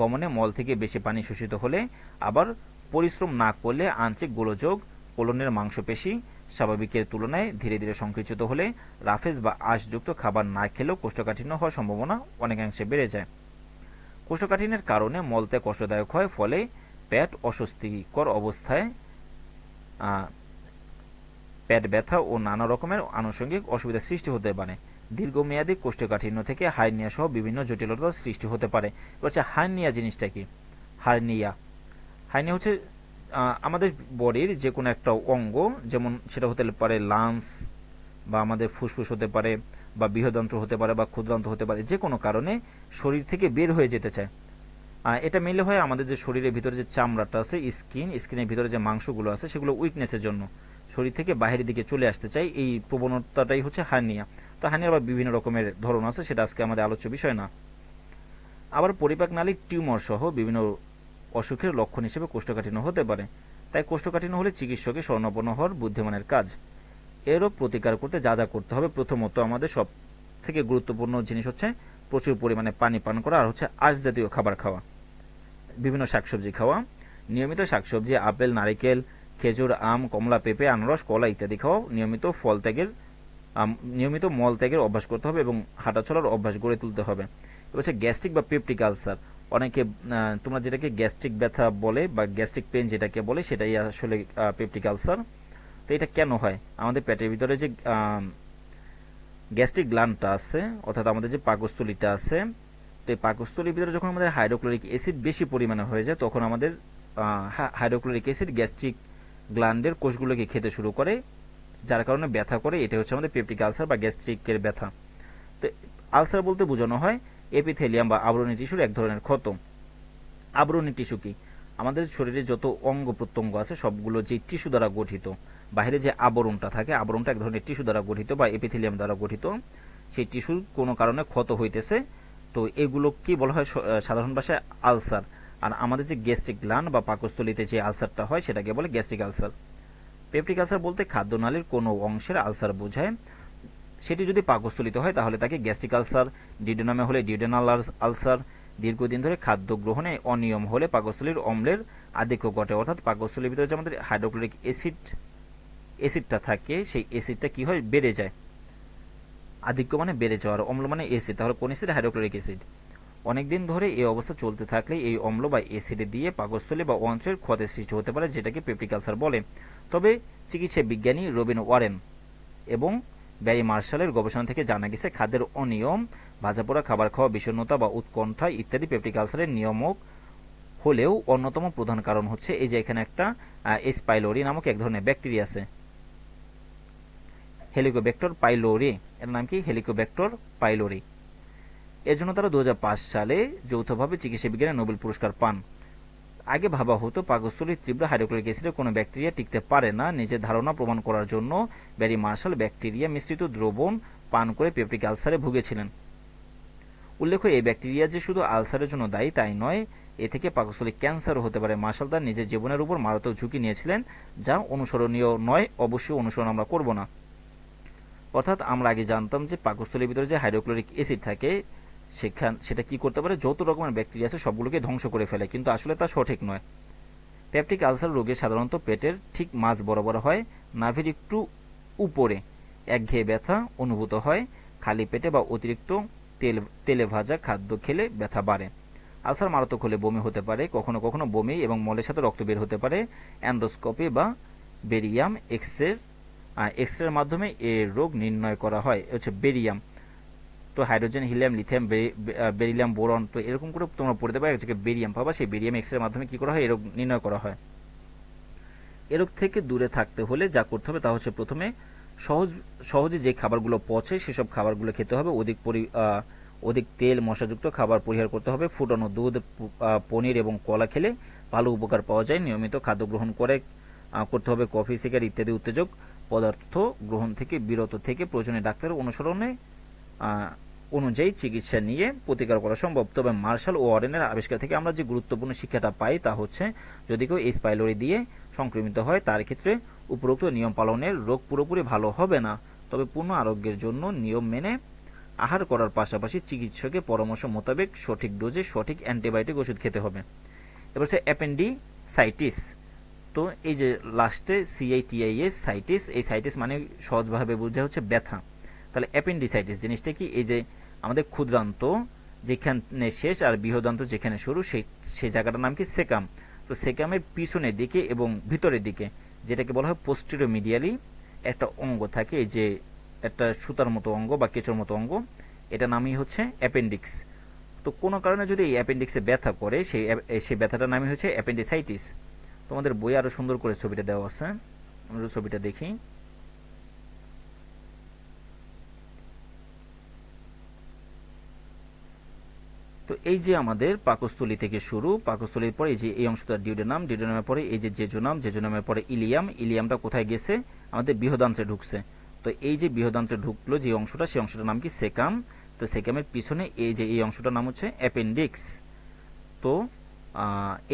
গমনে মল থেকে বেশি পানি শোষিত হলে, আবার পরিশ্রম না করলে আন্তরিক গোলযোগ, কোলনের মাংসপেশি স্বাভাবিকের তুলনায় ধীরে ধীরে সংকুচিত হলে, রাফেজ বা আঁশযুক্ত খাবার না খেলেও কোষ্ঠকাঠিন্য হওয়ার সম্ভাবনা অনেকাংশে বেড়ে যায়। কোষ্ঠকাঠিন্যের কারণে মলত্যাগ কষ্টদায়ক হয়, ফলে পেট অস্বস্তিকর অবস্থায় পেট ব্যথা ও নানা রকমের আনুষঙ্গিক অসুবিধার সৃষ্টি হতে পারে। দীর্ঘমেয়াদী কোষ্ঠকাঠিন্য থেকে হার্নিয়া সহ বিভিন্ন জটিলতার সৃষ্টি হতে পারে। হচ্ছে হার্নিয়া জিনিসটা কি, হার্নিয়া হচ্ছে আমাদের বডির যে কোনো একটা অঙ্গ, যেমন সেটা হতে পারে লাংস বা আমাদের ফুসফুস হতে পারে বা বৃহদান্ত্র হতে পারে বা ক্ষুদ্রান্ত্র হতে পারে, যে কোনো কারণে শরীর থেকে বের হয়ে যেতে চায়। এটা মেনলি হয় আমাদের যে শরীরের ভিতরে যে চামড়াটা আছে, স্কিনের ভিতরে যে মাংসগুলো আছে, সেগুলো উইকনেসের জন্য শরীর থেকে বাইরের দিকে চলে আসতে চাই। এই প্রবণতাটাই হচ্ছে হার্নিয়া। তো হার্নিয়ার আবার বিভিন্ন রকমের ধরন আছে, সেটা আজকে আমাদের আলোচ্য বিষয় না। আবার পরিপাক নালীর টিউমার সহ বিভিন্ন অসুখের লক্ষণ হিসেবে কোষ্ঠকাঠিন্য হতে পারে। তাই কোষ্ঠকাঠিন্য হলে চিকিৎসকের শরণাপন্ন হওয়ার বুদ্ধিমানের কাজ। এরও প্রতিকার করতে যা যা করতে হবে, প্রথমত আমাদের সব থেকে গুরুত্বপূর্ণ জিনিস হচ্ছে প্রচুর পরিমাণে পানি পান করা, আর হচ্ছে আঁশ জাতীয় খাবার খাওয়া, বিভিন্ন শাকসবজি খাওয়া, নিয়মিত শাকসবজি, আপেল, নারিকেল, খেজুর, আম, কমলা, পেঁপে, আনারস, কলা ইত্যাদি খাওয়া, নিয়মিত মল ত্যাগের অভ্যাস করতে হবে এবং হাঁটাচলার অভ্যাস গড়ে তুলতে হবে। হচ্ছে গ্যাস্ট্রিক বা পেপটিক আলসার, অনেকে তোমরা যেটাকে গ্যাস্ট্রিক ব্যথা বলে বা গ্যাস্ট্রিক পেন যেটাকে বলে, সেটাই আসলে পেপটিক আলসার। তো এটা কেন হয়, আমাদের পেটের ভিতরে যে গ্যাস্ট্রিক গ্ল্যান্ডটা আছে অর্থাৎ আমাদের যে পাকস্থলীটা আছে, তো এই পাকস্থলীর ভিতরে যখন আমাদের হাইড্রোক্লোরিক অ্যাসিড বেশি পরিমাণে হয়ে যায়, তখন আমাদের হাইড্রোক্লোরিক অ্যাসিড গ্যাস্ট্রিক গ্ল্যান্ডের কোষগুলোকে খেতে শুরু করে, যার কারণে ব্যথা করে। এটা হচ্ছে আমাদের পেপটিক আলসার বা গ্যাস্ট্রিকের ব্যথা। তো আলসার বলতে বোঝানো হয় এপিথেলিয়াম বা আবরণী টিস্যুর এক ধরনের ক্ষত। আবরণী টিস্যু কি, আমাদের শরীরে যত অঙ্গ প্রত্যঙ্গ আছে সবগুলো যে টিস্যু দ্বারা গঠিত, বাইরে যে আবরণটা থাকে, আবরণটা এক ধরনের টিস্যু দ্বারা গঠিত বা এপিথেলিয়াম দ্বারা গঠিত। সেই টিস্যুর কোনো কারণে ক্ষত হইতেছে, তো এগুলো কি বলা হয় সাধারণ ভাষায় আলসার। আর আমাদের যে গ্যাস্ট্রিক গ্ল্যান্ড বা পাকস্থলীতে যে আলসারটা হয় সেটাকে বলে গ্যাস্ট্রিক আলসার। পেপটিক আলসার বলতে খাদ্যনালীর কোনো অংশের আলসার বোঝায়। সেটি যদি পাকস্থলীতে হয় তাহলে তাকে গ্যাস্ট্রিক আলসার, ডিউডেনামে হলে ডিউডেনাল আলসার। দীর্ঘদিন ধরে খাদ্য গ্রহণে অনিয়ম হলে পাকস্থলীর অম্লের আধিক্য ঘটে, অর্থাৎ পাকস্থলীর ভিতরে যে আমাদের হাইড্রোক্লোরিক অ্যাসিডটা থাকে, সেই অ্যাসিডটা কি হয়, বেড়ে যায়। আধিক্য মানে বেড়ে যাওয়ার, অম্ল মানে অ্যাসিড, তাহলে কোন অ্যাসিড, হাইড্রোক্লোরিক অ্যাসিড। অনেকদিন ধরে এই অবস্থা চলতে থাকলে এই অম্ল বা অ্যাসিড দিয়ে পাকস্থলী বা অন্ত্রের ক্ষতের সৃষ্টি হতে পারে, যেটাকে পেপটিক আলসার বলে। তবে চিকিৎসা বিজ্ঞানী রবিন ওয়ারেন এবং ব্যারি মার্শালের গবেষণা থেকে জানা গেছে খাদ্যের অনিয়ম, ভাজাপোড়া খাবার খাওয়া, বিষণ্ণতা বা উৎকণ্ঠা ইত্যাদি পেপটিক আলসারের নিয়ামক হলেও অন্যতম প্রধান কারণ হচ্ছে এই যে এখানে একটা এস পাইলোরি নামক এক ধরনের ব্যাকটেরিয়া আছে, হেলিকোব্যাক্টর পাইলোরি। এর নাম কি, হেলিকোব্যাক্টর পাইলোরি। এর জন্য তারা 2005 সালে যৌথভাবে চিকিৎসা বিজ্ঞানে নোবেল পুরস্কার পান। আগে ভাবা হতো পাকস্থলীর তীব্র হাইড্রোক্লোরিক অ্যাসিডে কোনো ব্যাকটেরিয়া টিকতে পারে না। নিজের ধারণা প্রমাণ করার জন্য ব্যারি মার্শাল ব্যাকটেরিয়া মিশ্রিত দ্রবণ পান করে পেপটিক আলসারে ভুগেছিলেন। উল্লেখ্য, এই ব্যাকটেরিয়া যে শুধু আলসারের জন্য দায়ী তাই নয়, এ থেকে পাকস্থলী ক্যান্সারও হতে পারে। মার্শাল তার নিজের জীবনের উপর মারাত্মক ঝুঁকি নিয়েছিলেন, যা অনুসরণীয় নয়, অবশ্যই অনুসরণ আমরা করব না। অর্থাৎ আমরা আগে জানতাম যে পাকস্থলীর ভিতরে যে হাইড্রোক্লোরিক অ্যাসিড থাকে সেটা কি করতে পারে, যত রকমের ব্যাকটেরিয়া আছে সবগুলোকে ধ্বংস করে ফেলে, কিন্তু আসলে তা সঠিক নয়। পেপটিক আলসার রোগে সাধারণত পেটের ঠিক মাঝ বরাবর হয়, নাভির একটু উপরে একঘেয়ে ব্যথা অনুভূত হয়। খালি পেটে বা অতিরিক্ত তেলে ভাজা খাদ্য খেলে ব্যথা বাড়ে। আলসার মারাত্মক হলে বমি হতে পারে, কখনো কখনো বমি এবং মলের সাথে রক্ত বের হতে পারে। অ্যান্ডোস্কোপি বা বেরিয়াম এক্স-রের মাধ্যমে এর রোগ নির্ণয় করা হয়। হচ্ছে বেরিয়াম, তো hydrogen, helium, lithium, beryllium, boron, তো এরকম করে তোমরা পড়তে পারো, এক জায়গায় বেরিয়াম পাবা, সেই বেরিয়াম এক্স-রের মাধ্যমে কি করা হয়, এ রোগ নির্ণয় করা হয়। এ রোগ থেকে দূরে থাকতে হলে যা করতে হবে তা হচ্ছে প্রথমে সহজে যে খাবারগুলো পচে সেসব খাবারগুলো খেতে হবে। অধিক তেল মশলাযুক্ত খাবার পরিহার করতে হবে। ফুটানো দুধ, পনির এবং কলা খেলে ভালো উপকার পাওয়া যায়। নিয়মিত খাদ্য গ্রহণ করতে হবে। কফি, সিগারেট ইত্যাদি উত্তেজক পদার্থ গ্রহণ থেকে বিরত থেকে প্রয়োজনে ডাক্তারের অনুযায়ী চিকিৎসা নিয়ে প্রতিকার করা সম্ভব। তবে মার্শাল ও ওয়ারেনের আবিষ্কার থেকে আমরা যে গুরুত্বপূর্ণ শিক্ষাটা পাই তা হচ্ছে, যদি কেউ এইচ পাইলোরি দিয়ে সংক্রমিত হয় তার ক্ষেত্রে উপরোক্ত নিয়ম পালনের রোগ পুরোপুরি ভালো হবে না। তবে পূর্ণ আরোগ্যের জন্য নিয়ম মেনে আহার করার পাশাপাশি চিকিৎসকের পরামর্শ মোতাবেক সঠিক ডোজে সঠিক অ্যান্টিবায়োটিক ওষুধ খেতে হবে। এবার হচ্ছে অ্যাপেন্ডিসাইটিস। তো এই যে লাস্টে CITIS সাইটিস, এই সাইটিস মানে সহজভাবে বোঝা হচ্ছে ব্যথা। তাহলে অ্যাপেন্ডিসাইটিস জিনিসটা কি, এই যে আমাদের ক্ষুদ্রান্ত যেখানে শেষ আর বৃহদান্ত যেখানে শুরু সেই জায়গাটার নাম কি, সেকাম। তো সেকামের পিছনের দিকে এবং ভিতরের দিকে যেটাকে বলা হয় পোস্টেরিয়র মিডিয়ালি একটা অঙ্গ থাকে, এই যে একটা সুতার মতো অঙ্গ বা কেঁচোর মতো অঙ্গ, এটা নামই হচ্ছে অ্যাপেন্ডিক্স। তো কোনো কারণে যদি এই অ্যাপেন্ডিক্সে ব্যথা করে সেই ব্যথাটার নামই হচ্ছে অ্যাপেন্ডিসাইটিস। তোমাদের বই আরো সুন্দর করে ছবিটা দেওয়া আছে, আমরা ছবিটা দেখি। তো এই যে আমাদের পাকস্থলী থেকে শুরু, পাকস্থলীর পরে এই যে এই অংশটা ডিউডেনাম, ডিউডেনামের পরে এই যে জেজুনাম, জেজুনামের পরে ইলিয়াম, ইলিয়ামটা কোথায় গেছে, আমাদের বৃহদান্ত্রে ঢুকছে। তো এই যে বৃহদান্ত্রে ঢুকলো যে অংশটা, সেই অংশটার নাম কি, সেকাম। তো সেকামের পিছনে এই যে এই অংশটার নাম হচ্ছে অ্যাপেন্ডিক্স। তো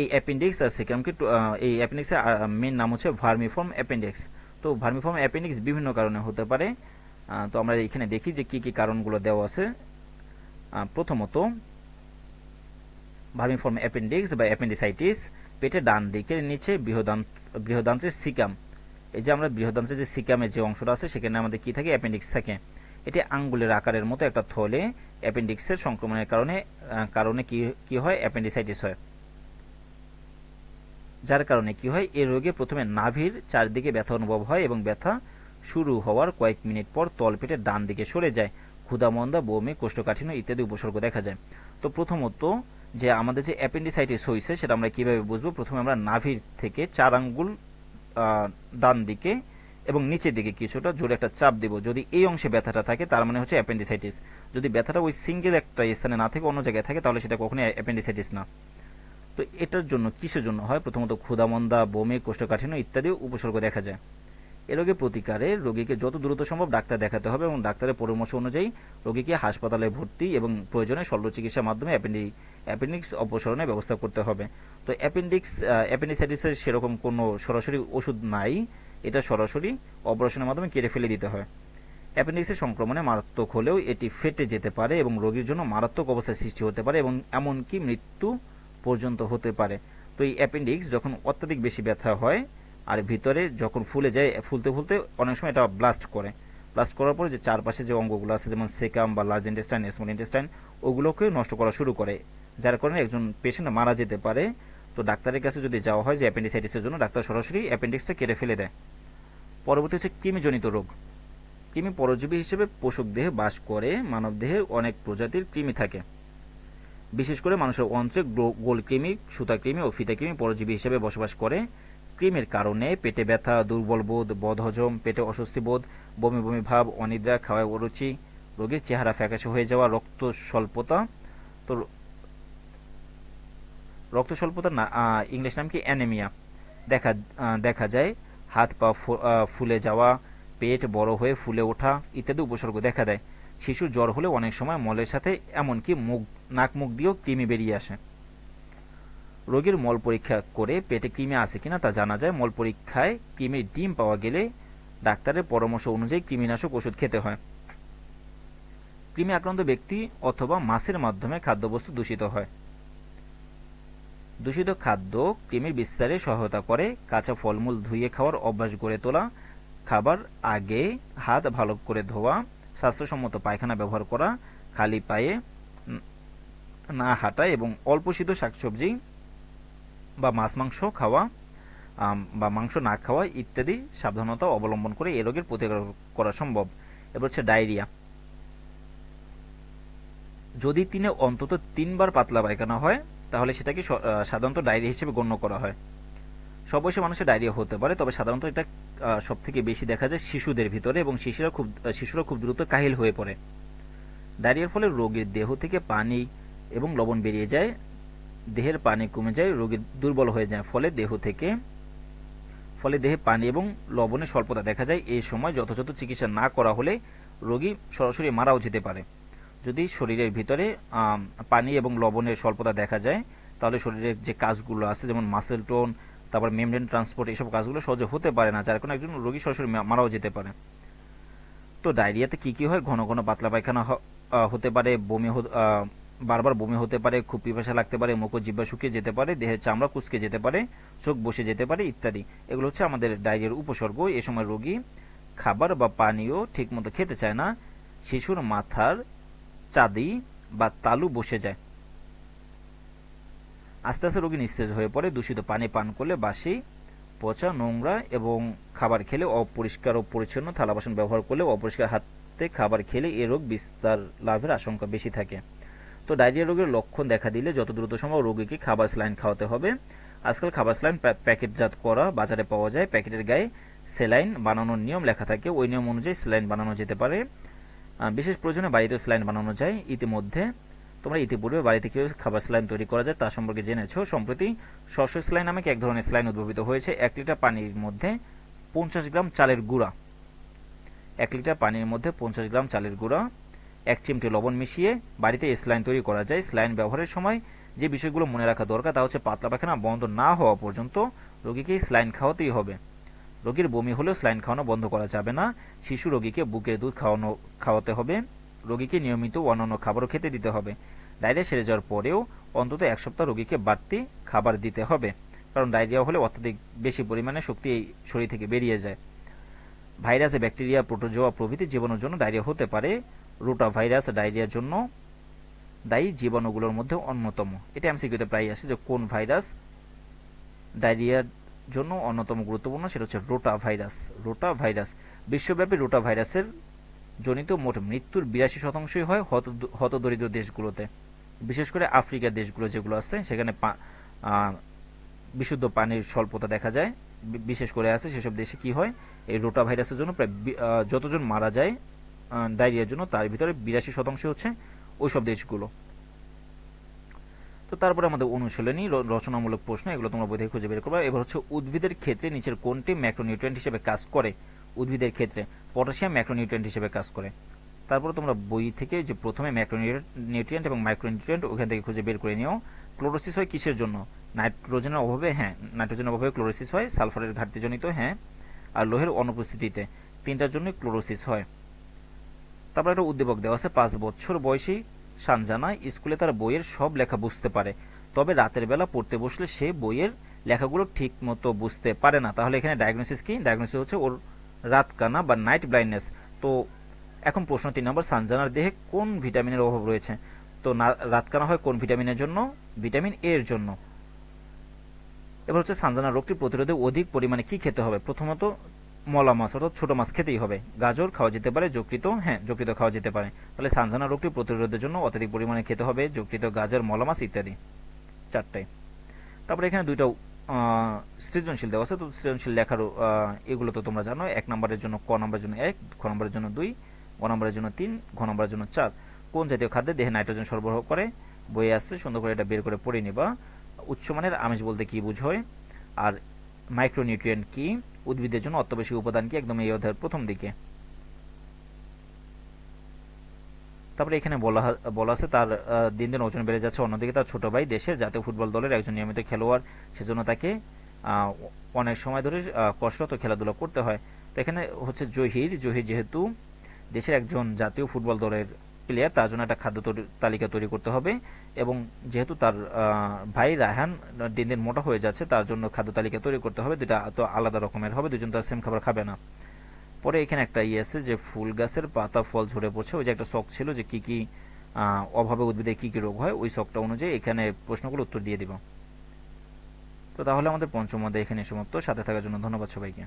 এই অ্যাপেন্ডিক্স আর সেকামকে এই অ্যাপেন্ডিক্সের মেন নাম হচ্ছে ভার্মিফর্ম অ্যাপেন্ডিক্স। তো ভার্মিফর্ম অ্যাপেন্ডিক্স বিভিন্ন কারণে হতে পারে। তো আমরা এখানে দেখি যে কি কি কারণগুলো দেওয়া আছে। প্রথমত ভার্মিফর্ম অ্যাপেন্ডিক্স বা অ্যাপেন্ডিসাইটিস পেটের ডান দিকের নিচে বৃহদান্ত্রের সিকাম। এই যে আমরা বৃহদান্ত্রের যে সিকামের যে অংশটা আছে সেখানে আমাদের কি থাকে, অ্যাপেন্ডিক্স থাকে। এটি আঙ্গুলের আকারের মতো একটা থলে। অ্যাপেন্ডিক্সের সংক্রমণের কারণে কি হয়, অ্যাপেন্ডিসাইটিস হয়। যার কারণে কি হয়, এই রোগে প্রথমে নাভির চারদিকে ব্যথা অনুভব হয় এবং ব্যথা শুরু হওয়ার কয়েক মিনিট পর তলপেটের ডান দিকে সরে যায়। ক্ষুধামন্দা, বমি, কোষ্ঠকাঠিন্য ইত্যাদি উপসর্গ দেখা যায়। তো প্রথমত যে আমাদের যে অ্যাপেন্ডিসাইটিস হয়েছে সেটা আমরা কিভাবে বুঝবো, প্রথমে আমরা নাভির থেকে 4 আঙ্গুল ডান দিকে এবং নিচের দিকে কিছুটা জোরে একটা চাপ দেব। যদি এই অংশে ব্যথাটা থাকে তার মানে হচ্ছে অ্যাপেন্ডিসাইটিস। যদি ব্যথাটা ওই সিঙ্গেল একটা স্থানে না থাকে অন্য জায়গায় থাকে তাহলে সেটা কখনোই অ্যাপেন্ডিসাইটিস না। তো এটার জন্য কিসের জন্য হয়, প্রথমত ক্ষুধামন্দা, বমি, কোষ্ঠকাঠিন্য ইত্যাদি উপসর্গ দেখা যায়। এ রোগের প্রতিকারে রোগীকে যত দ্রুত সম্ভব ডাক্তার দেখাতে হবে এবং ডাক্তারের পরামর্শ অনুযায়ী রোগীকে হাসপাতালে ভর্তি এবং প্রয়োজনে শল্য চিকিৎসার মাধ্যমে অ্যাপেন্ডিক্স অপসারণের ব্যবস্থা করতে হবে। তো অ্যাপেন্ডিসাইটিসের সেরকম কোনো সরাসরি ওষুধ নাই, এটা সরাসরি অপারেশনের মাধ্যমে কেটে ফেলে দিতে হয়। অ্যাপেন্ডিক্সের সংক্রমণে মারাত্মক হলেও এটি ফেটে যেতে পারে এবং রোগীর জন্য মারাত্মক অবস্থার সৃষ্টি হতে পারে এবং এমনকি মৃত্যু পর্যন্ত হতে পারে। তো এই অ্যাপেন্ডিক্স যখন অত্যাধিক বেশি ব্যথা হয় আর ভিতরে যখন ফুলে যায়, ফুলতে ফুলতে অনেক সময় এটা ব্লাস্ট করার পরে যে চারপাশে যে অঙ্গগুলো আছে যেমন সেকাম বা লার্জ ইন্টেস্টাইন, স্মল ইন্টেস্টাইন, ওগুলোকে নষ্ট করা শুরু করে, যার কারণে একজন পেশেন্ট মারা যেতে পারে। তো ডাক্তারের কাছে যদি যাওয়া হয় যে অ্যাপেন্ডিসাইটিসের জন্য, ডাক্তার সরাসরি অ্যাপেন্ডিক্সটা কেটে ফেলে দেয়। পরবর্তী হচ্ছে কৃমিজনিত রোগ। কৃমি পরজীবী হিসেবে পোষক দেহে বাস করে। মানব দেহে অনেক প্রজাতির কৃমি থাকে, বিশেষ করে মানুষের অন্ত্রে গোলকৃমি, সুতাকৃমি ও ফিতাকৃমি পরজীবী হিসেবে বসবাস করে। কৃমির কারণে পেটে ব্যথা, দুর্বল বোধ, বদহজম, পেটে অস্বস্তি বোধ, বমি বমি ভাব, অনিদ্রা, খাওয়ায় অরুচি, রোগীর চেহারা ফ্যাকাশে হয়ে যাওয়া, রক্ত স্বল্পতা। তো রক্ত স্বল্পতা না ইংলিশ নাম কি, অ্যানেমিয়া দেখা যায়। হাত পা ফুলে যাওয়া, পেট বড় হয়ে ফুলে ওঠা ইত্যাদি উপসর্গ দেখা দেয়। শিশুর জ্বর হলে অনেক সময় মলের সাথে এমনকি নাক মুখ দিয়েও কৃমি বেরিয়ে আসে। রোগীর মল পরীক্ষা করে পেটে কৃমি আছে কিনা তা জানা যায়। মল পরীক্ষায় কৃমির ডিম পাওয়া গেলে ডাক্তারের পরামর্শ অনুযায়ী কৃমিনাশক ওষুধ খেতে হয়। কৃমি আক্রান্ত ব্যক্তি অথবা মাছের মাধ্যমে খাদ্যবস্তু দূষিত হয়। দূষিত খাদ্য কৃমির বিস্তারে সহায়তা করে। কাঁচা ফলমূল ধুয়ে খাওয়ার অভ্যাস গড়ে তোলা, খাবার আগে হাত ভালো করে ধোয়া, স্বাস্থ্যসম্মত পায়খানা ব্যবহার করা, খালি পায়ে না হাঁটা এবং অল্প সিদ্ধ শাকসবজি বা মাছ মাংস খাওয়া বা মাংস না খাওয়া ইত্যাদি সাবধানতা অবলম্বন করে এই রোগের প্রতিকার করা সম্ভব। এবার হচ্ছে ডায়রিয়া। যদি দিনে অন্তত 3 বার পাতলা পায়খানা হয় তাহলে সেটাকে সাধারণত ডায়রিয়া হিসেবে গণ্য করা হয়। সব বয়সী মানুষের ডায়রিয়া হতে পারে, তবে সাধারণত এটা সব থেকে বেশি দেখা যায় শিশুদের ভিতরে এবং শিশুরা খুব দ্রুত কাহিল হয়ে পড়ে। ডায়রিয়ার ফলে রোগীর দেহ থেকে পানি এবং লবণ বেরিয়ে যায়, দেহের পানি কমে যায়, রোগী দুর্বল হয়ে যায়, ফলে দেহে পানি এবং লবণের স্বল্পতা দেখা যায়। এই সময় যথাযথ চিকিৎসা না করা হলে রোগী সরাসরি মারাও যেতে পারে। যদি শরীরের ভিতরে পানি এবং লবণের স্বল্পতা দেখা যায় তাহলে শরীরের যে কাজগুলো আছে যেমন মাসেল টোন, তারপর মেমব্রেন ট্রান্সপোর্ট, এসব কাজগুলো সহজে হতে পারে না, যার কারণে একজন রোগী সরাসরি মারাও যেতে পারে। তো ডায়রিয়াতে কি কি হয়? ঘন ঘন পাতলা পায়খানা হতে পারে, বারবার বমি হতে পারে, খুব পিপাসা লাগতে পারে, মুখ ও জিহ্বা শুকিয়ে যেতে পারে, দেহের চামড়া কুঁচকে যেতে পারে, চোখ বসে যেতে পারে ইত্যাদি। এগুলো হচ্ছে আমাদের ডায়রিয়ার উপসর্গ। এ সময় রোগী খাবার বা পানীয় ঠিকমতো খেতে চায় না, শিশুর মাথার চাঁদি বা তালু বসে যায়, আস্তে আস্তে রোগী নিস্তেজ হয়ে পড়ে। দূষিত পানি পান করলে, বাসি, পচা, নোংরা এবং খাবার খেলে, অপরিষ্কার ও পরিচ্ছন্ন থালা বাসন ব্যবহার করলে, অপরিষ্কার হাতে খাবার খেলে এ রোগ বিস্তার লাভের আশঙ্কা বেশি থাকে। তো ডায়রিয়া রোগের লক্ষণ দেখা দিলে যত দ্রুত সম্ভব রোগীকে খাবার স্যালাইন খাওয়াতে হবে। আজকাল খাবার স্যালাইন প্যাকেটজাত করা বাজারে পাওয়া যায়। প্যাকেটের গায়ে স্যালাইন বানানোর নিয়ম লেখা থাকে, ওই নিয়ম অনুযায়ী স্যালাইন বানানো যেতে পারে। বিশেষ প্রয়োজনে বাড়িতেও স্যালাইন বানানো যায়। তোমরা ইতিপূর্বে বাড়িতে কিভাবে খাবার স্যালাইন তৈরি করা যায় তা সম্পর্কে জেনেছো। সম্প্রতি শস্য স্যালাইন নামে এক ধরনের স্যালাইন উদ্ভাবিত হয়েছে। 1 লিটার পানির মধ্যে 50 গ্রাম চালের গুঁড়া 1 চিমটি লবণ মিশিয়ে বাড়িতে স্যালাইন তৈরি করা যায়। স্যালাইন ব্যবহারের সময় যে বিষয়গুলো মনে রাখা দরকার তা হচ্ছে পাতলা পায়খানা বন্ধ না হওয়া পর্যন্ত রোগীকে স্যালাইন খাওয়াতেই হবে। রোগীর বমি হলেও স্যালাইন খাওয়ানো বন্ধ করা যাবে না। শিশু রোগীকে বুকের দুধ খাওয়াতে হবে। রোগীকে নিয়মিত অন্যান্য খাবারও খেতে দিতে হবে। ডায়রিয়া সেরে যাওয়ার পরেও অন্তত 1 সপ্তাহ রোগীকে বাড়তি খাবার দিতে হবে, কারণ ডায়রিয়া হলে অত্যাধিক বেশি পরিমাণে শক্তি এই শরীর থেকে বেরিয়ে যায়। ভাইরাস, ব্যাকটেরিয়া, প্রোটোজোয়া প্রভৃতি জীবাণুর জন্য ডায়রিয়া হতে পারে। রোটা ভাইরাস ডায়রিয়ার জন্য দায়ী জীবাণুগুলোর মধ্যে অন্যতম। এটা এমসিকিউতে প্রায় আসে যে কোন ভাইরাস ডায়রিয়ার জন্য অন্যতম গুরুত্বপূর্ণ, সেটা হচ্ছে রোটা ভাইরাস। বিশ্বব্যাপী রোটা ভাইরাসের জনিত মোট মৃত্যুর 82% হয় হতদরিদ্র দেশগুলোতে, বিশেষ করে আফ্রিকার দেশগুলো যেগুলো আছে সেখানে বিশুদ্ধ পানির স্বল্পতা দেখা যায়, বিশেষ করে আছে সেসব দেশে কি হয়, এই রোটা ভাইরাসের জন্য প্রায় যতজন মারা যায় ডায়রিয়ার জন্য তার ভিতরে 82% হচ্ছে ওইসব দেশগুলো। তো তারপরে আমাদের অনুশীলনী রচনামূলক প্রশ্ন, এগুলো তোমরা বই থেকে খুঁজে বের করবে। এবার হচ্ছে উদ্ভিদের ক্ষেত্রে নিচের কোনটি ম্যাক্রোনিউট্রিয়েন্ট হিসেবে কাজ করে? উদ্ভিদের ক্ষেত্রে পটাশিয়াম ম্যাক্রোনিউট্রিয়েন্ট হিসেবে কাজ করে। তারপরে তোমরা বই থেকে যে প্রথমে ম্যাক্রোনিউট্রিয়েন্ট এবং মাইক্রোনিউট্রিয়েন্ট ওখান থেকে খুঁজে বের করে নিও। ক্লোরোসিস হয় কিসের জন্য? নাইট্রোজেনের অভাবে, হ্যাঁ নাইট্রোজেনের অভাবে ক্লোরোসিস হয়। সালফারের ঘাটতিজনিত, হ্যাঁ। আর লোহের অনুপস্থিতিতে, 3টার জন্য ক্লোরোসিস হয়। তারপর একটা উদ্দীপক দেওয়া আছে, 5 বছর বয়সী সানজানা স্কুলে তার বইয়ের সব লেখা বুঝতে পারে, তবে রাতের বেলা পড়তে বসলে সে বইয়ের লেখাগুলো ঠিক মতো বুঝতে পারে না। তাহলে এখানে ডায়াগনোসিস কি? ডায়াগনোসিস হচ্ছে ওর রাতকানা বা নাইট ব্লাইন্ডনেস। তো এখন প্রশ্ন 3 নম্বর, সানজানার দেহে কোন ভিটামিনের অভাব রয়েছে? তো রাতকানা হয় কোন ভিটামিনের জন্য? ভিটামিন এ এর জন্য। এবার হচ্ছে সানজানার রোগটি প্রতিরোধে অধিক পরিমাণে কি খেতে হবে? প্রথমত মলা মাছ অর্থাৎ ছোট মাছ খেতেই হবে। গাজর খাওয়া যেতে পারে, যকৃত খাওয়া যেতে পারে। তাহলে সানজানা রোগটি প্রতিরোধের জন্য অত্যাধিক পরিমাণে খেতে হবে যকৃত, গাজর, মলা মাছ ইত্যাদি, 4টায়। তারপরে এখানে 2টা সৃজনশীল দেওয়া আছে। তো সৃজনশীল লেখার এগুলো তো তোমরা জানো। 1 নম্বরের জন্য ক নম্বরের জন্য 1, খ নম্বরের জন্য 2, গ নম্বরের জন্য 3, ঘ নম্বরের জন্য 4। কোন জাতীয় খাদ্যে দেহে নাইট্রোজেন সরবরাহ করে? বইয়ে আসছে, সুন্দর করে এটা বের করে পড়ে নিবা। উচ্চমানের আমিষ বলতে কি বোঝায়? আর মাইক্রোনিউট্রিয়েন্ট কি? উদ্ভিদের জন্য অত্যাবশ্যক উপাদান কি, একদম এই অধ্যায়ের প্রথম দিকে। তারপরে এখানে বলা আছে তার দিন দিন ওজন বেড়ে যাচ্ছে, অন্যদিকে তার ছোট ভাই দেশের জাতীয় ফুটবল দলের একজন নিয়মিত খেলোয়াড়, সেজন্য তাকে অনেক সময় ধরে কসরত ও খেলাধুলা করতে হয়। তো এখানে হচ্ছে জহির যেহেতু দেশের একজন জাতীয় ফুটবল দলের প্লেয়ার, তার জন্য একটা খাদ্য তালিকা তৈরি করতে হবে, এবং যেহেতু তার ভাই রায়হান দিন দিন মোটা হয়ে যাচ্ছে, তার জন্য খাদ্য তালিকা তৈরি করতে হবে। দুটা তো আলাদা রকমের হবে, দুজন তো সেম খাবার খাবে না। পরে এখানে একটা আছে যে ফুল গাছের পাতা ফল ঝরে পড়ছে, ওই যে একটা শখ ছিল যে কি কি অভাবে উদ্ভিদে কি কি রোগ হয়, ওই শখটা অনুযায়ী এখানে প্রশ্নগুলো উত্তর দিয়ে দিব। তো তাহলে আমাদের পঞ্চম অধ্যায় এখানে সমাপ্ত। সাথে থাকার জন্য ধন্যবাদ সবাইকে।